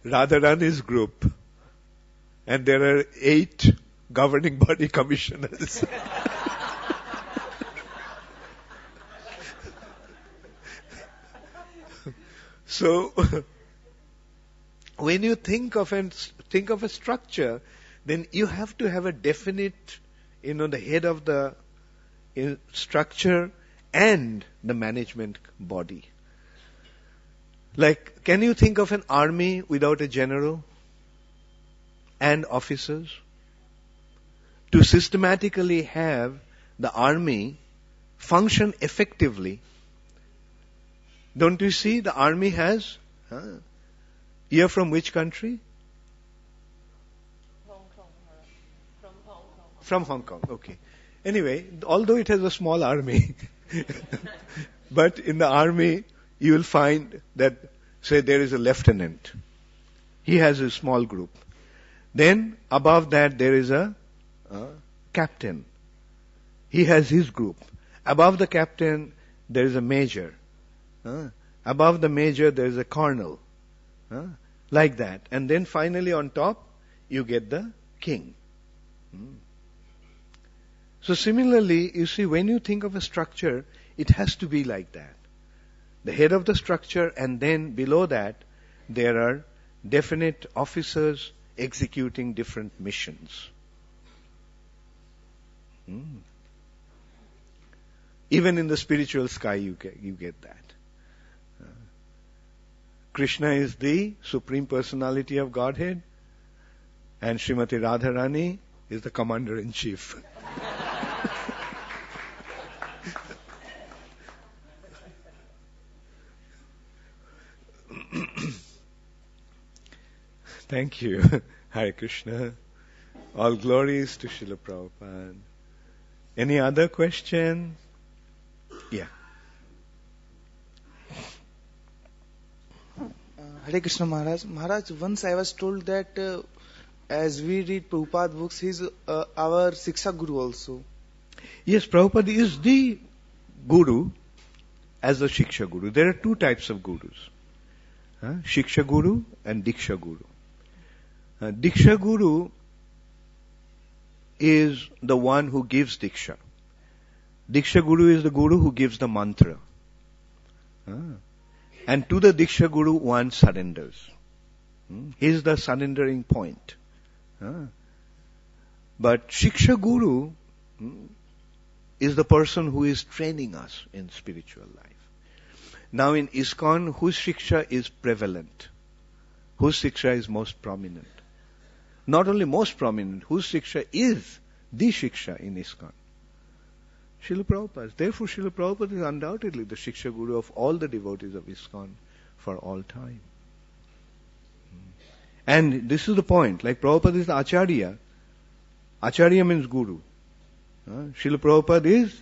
Radharani's group. And there are 8 governing body commissioners. So, when you think of a structure, then you have to have a definite, the head of the structure and the management body. Like, can you think of an army without a general and officers? To systematically have the army function effectively, don't you see the army has, you're from which country? Hong Kong. From Hong Kong. From Hong Kong, okay. Anyway, although it has a small army, but in the army, you will find that, say, there is a lieutenant. He has a small group. Then, above that, there is a captain. He has his group. Above the captain, there is a major. Above the major, there is a colonel. Like that. And then finally on top, you get the king. So similarly, you see, when you think of a structure, it has to be like that. The head of the structure, and then below that, there are definite officers executing different missions. Even in the spiritual sky, you get that. Krishna is the Supreme Personality of Godhead, and Srimati Radharani is the Commander-in-Chief. Thank you. Hare Krishna. All glories to Srila Prabhupada. Any other question? Yeah. Hare Krishna Maharaj. Maharaj, once I was told that as we read Prabhupada books, he's our Siksha Guru also. Yes, Prabhupada is the Guru as the Shiksha Guru. There are two types of Gurus. Shiksha Guru and Diksha Guru. Diksha Guru is the one who gives Diksha. Diksha Guru is the Guru who gives the mantra. And to the Diksha Guru, one surrenders. He is the surrendering point. But Shiksha Guru is the person who is training us in spiritual life. Now in ISKCON, whose Shiksha is prevalent? Whose Shiksha is most prominent? Not only most prominent, whose Shiksha is the Shiksha in ISKCON? Srila Prabhupada. Therefore, Srila Prabhupada is undoubtedly the Shiksha Guru of all the devotees of ISKCON for all time. And this is the point. Like Prabhupada is the Acharya. Acharya means Guru. Srila Prabhupada is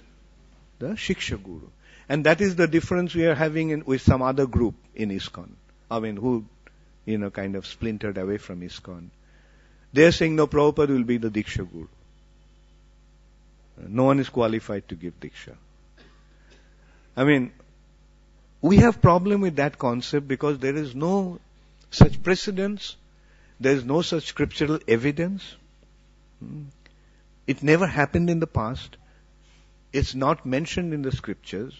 the Shiksha Guru. And that is the difference we are having with some other group in ISKCON. I mean, who, kind of splintered away from ISKCON. They are saying, no, Prabhupada will be the Diksha Guru. No one is qualified to give Diksha. I mean, we have problem with that concept because there is no such precedence, there is no such scriptural evidence. It never happened in the past. It's not mentioned in the scriptures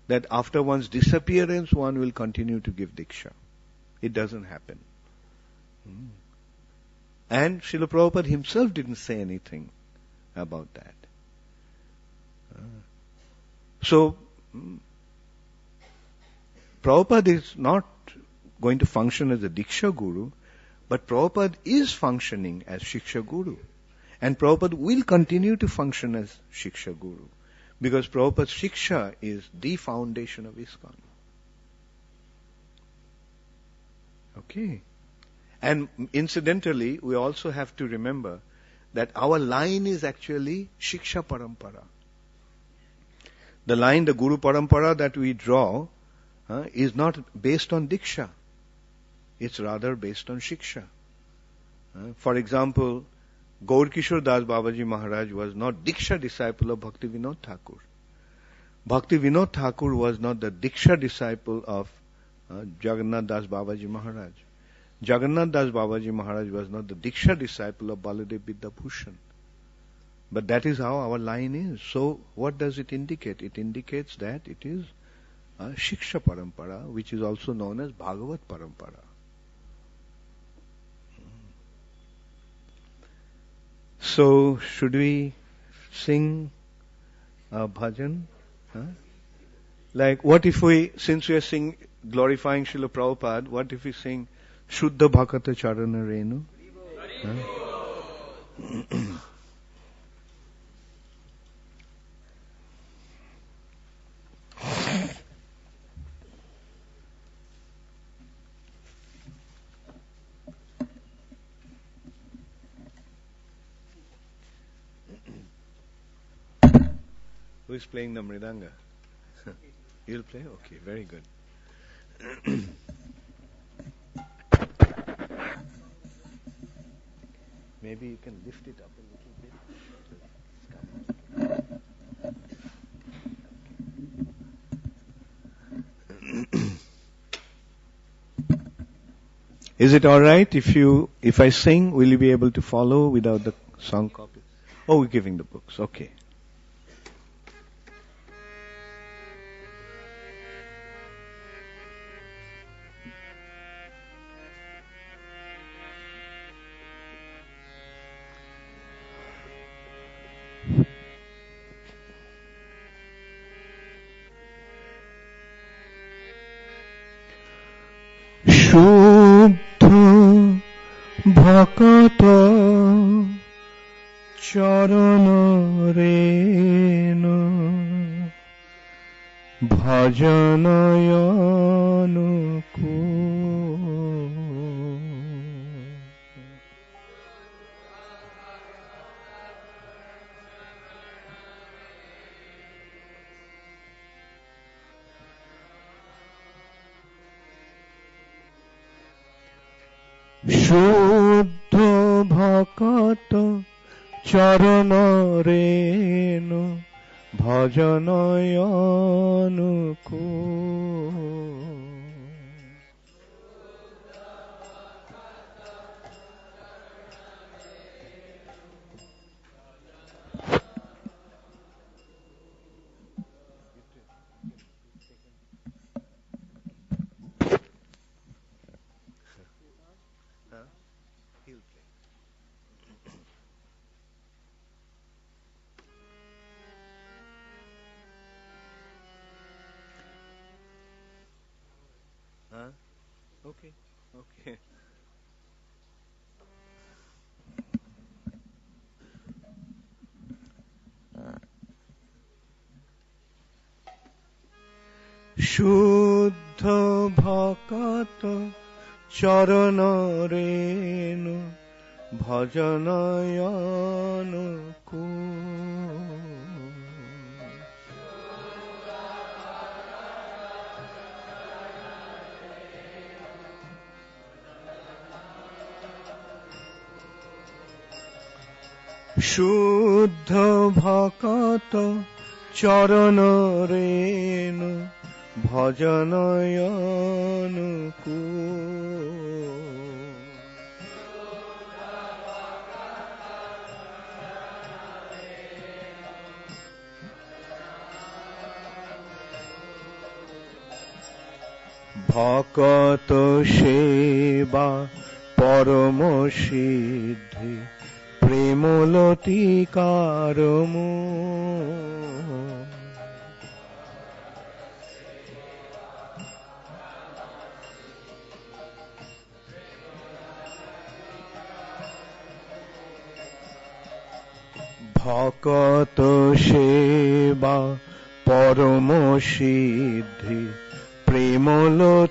that after one's disappearance, one will continue to give Diksha. It doesn't happen. And Srila Prabhupada himself didn't say anything about that. So, Prabhupada is not going to function as a Diksha Guru, but Prabhupada is functioning as Shiksha Guru. And Prabhupada will continue to function as Shiksha Guru. Because Prabhupada's Shiksha is the foundation of ISKCON. Okay. And incidentally, we also have to remember that our line is actually Shiksha Parampara. The line, the Guru Parampara that we draw, is not based on Diksha. It's rather based on Shiksha. For example, Gaur Kishore Das Babaji Maharaj was not Diksha disciple of Bhakti Vinod Thakur. Bhakti Vinod Thakur was not the Diksha disciple of Jagannath Das Babaji Maharaj. Jagannath Das Babaji Maharaj was not the Diksha disciple of Baladev Vidyabhushan. But that is how our line is. So what does it indicate? It indicates that it is a Shiksha Parampara, which is also known as Bhagavat Parampara. So should we sing a bhajan? Like what if we, since we are glorifying Srila Prabhupada, what if we sing Shuddha Bhakata Charana Renu? Who is playing the mridanga? You'll play? Okay, very good. Maybe you can lift it up a little bit. Is it all right if I sing? Will you be able to follow without the song copy? Oh, we're giving the books. Okay. শুদ্ধ ভকত চরণ রেণু ভজনয়নুকু শুদ্ধ ভকত চরণ রেণু ভজনয়নুকু Okay. Okay. শুদ্ধ ভকত চরণ রেণু ভজনয়নুকু শুদ্ধ ভকত চরণ রেণু ভজনয়নুকু ভকত সেবা পরম সিদ্ধি প্রেমলতিকারমু ভকত সেবা পরম সিদ্ধি প্রেমলতিকারমু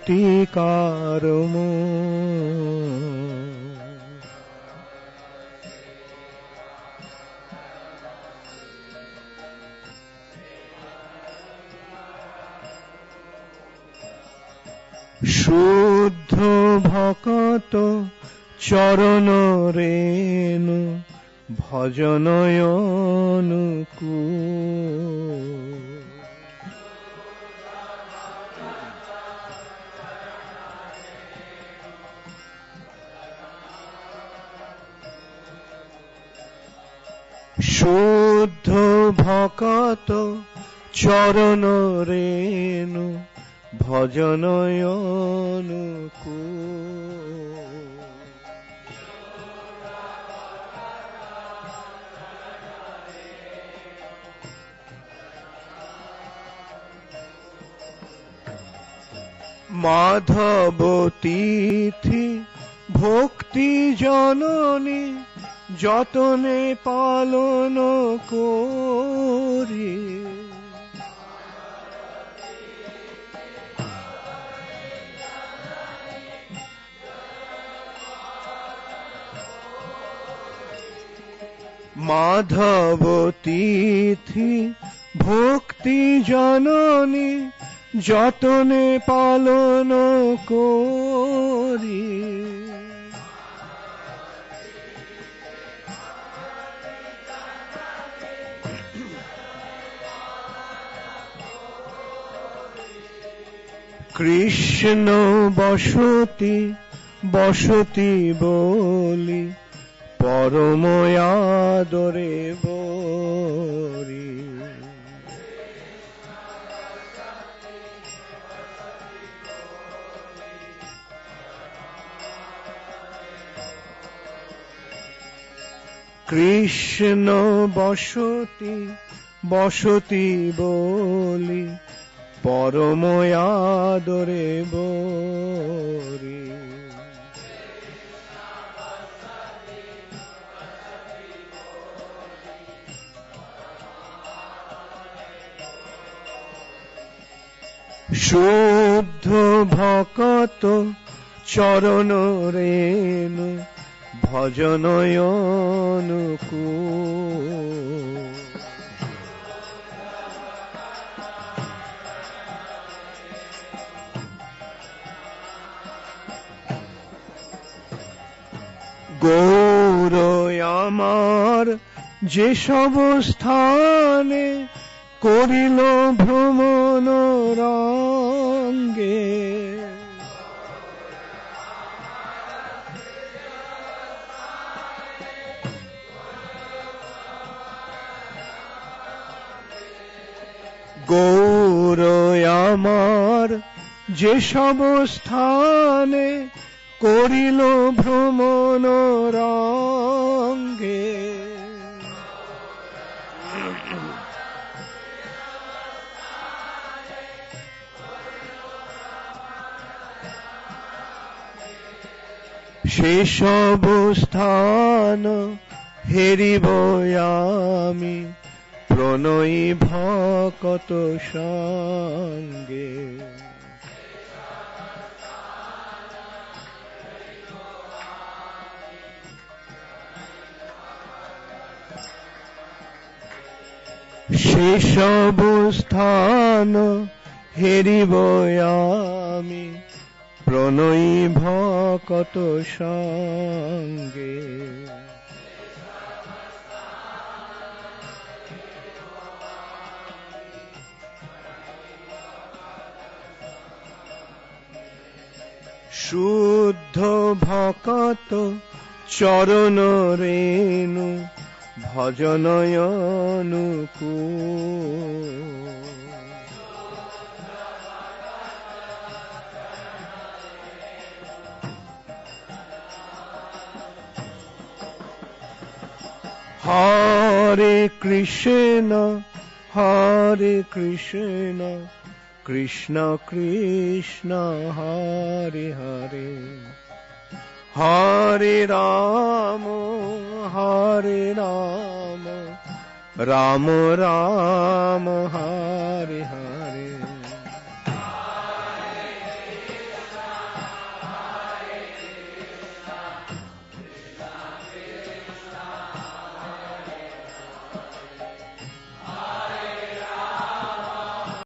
শুদ্ধ ভকত চরণ রেণু ভজনয়নুকু শুদ্ধ ভকত চরণ রেণু ভজনয়নুকু মাধব তিথি ভক্তি জননী যতনে পালন করি মাধব তিথি ভক্তি জননী যতনে পালন করি কৃষ্ণ বসতি বসতি বলি পরম আদরে বরি। কৃষ্ণ বসতি বসতি বলি পরম আদরে বরি। শুদ্ধ ভকত চরণ রেণু ভজনয়নুকূল। গৌর আমার যে সব স্থানে করিল ভ্রমণ রঙ্গে, গৌর আমার যে সব স্থানে করিল ভ্রমণ রঙ্গে, সেসব স্থান হেরিব আমি প্রণয়ী ভকত সঙ্গে। সেসব স্থান হেরিব আমি প্রণয়ী ভকত সঙ্গে। শুদ্ধ ভকত চরণ রেণু ভজনয়নুকূল। হরে কৃষ্ণ হরে কৃষ্ণ কৃষ্ণ কৃষ্ণ হরে হরে, হরে রাম রাম রাম হরে হরে।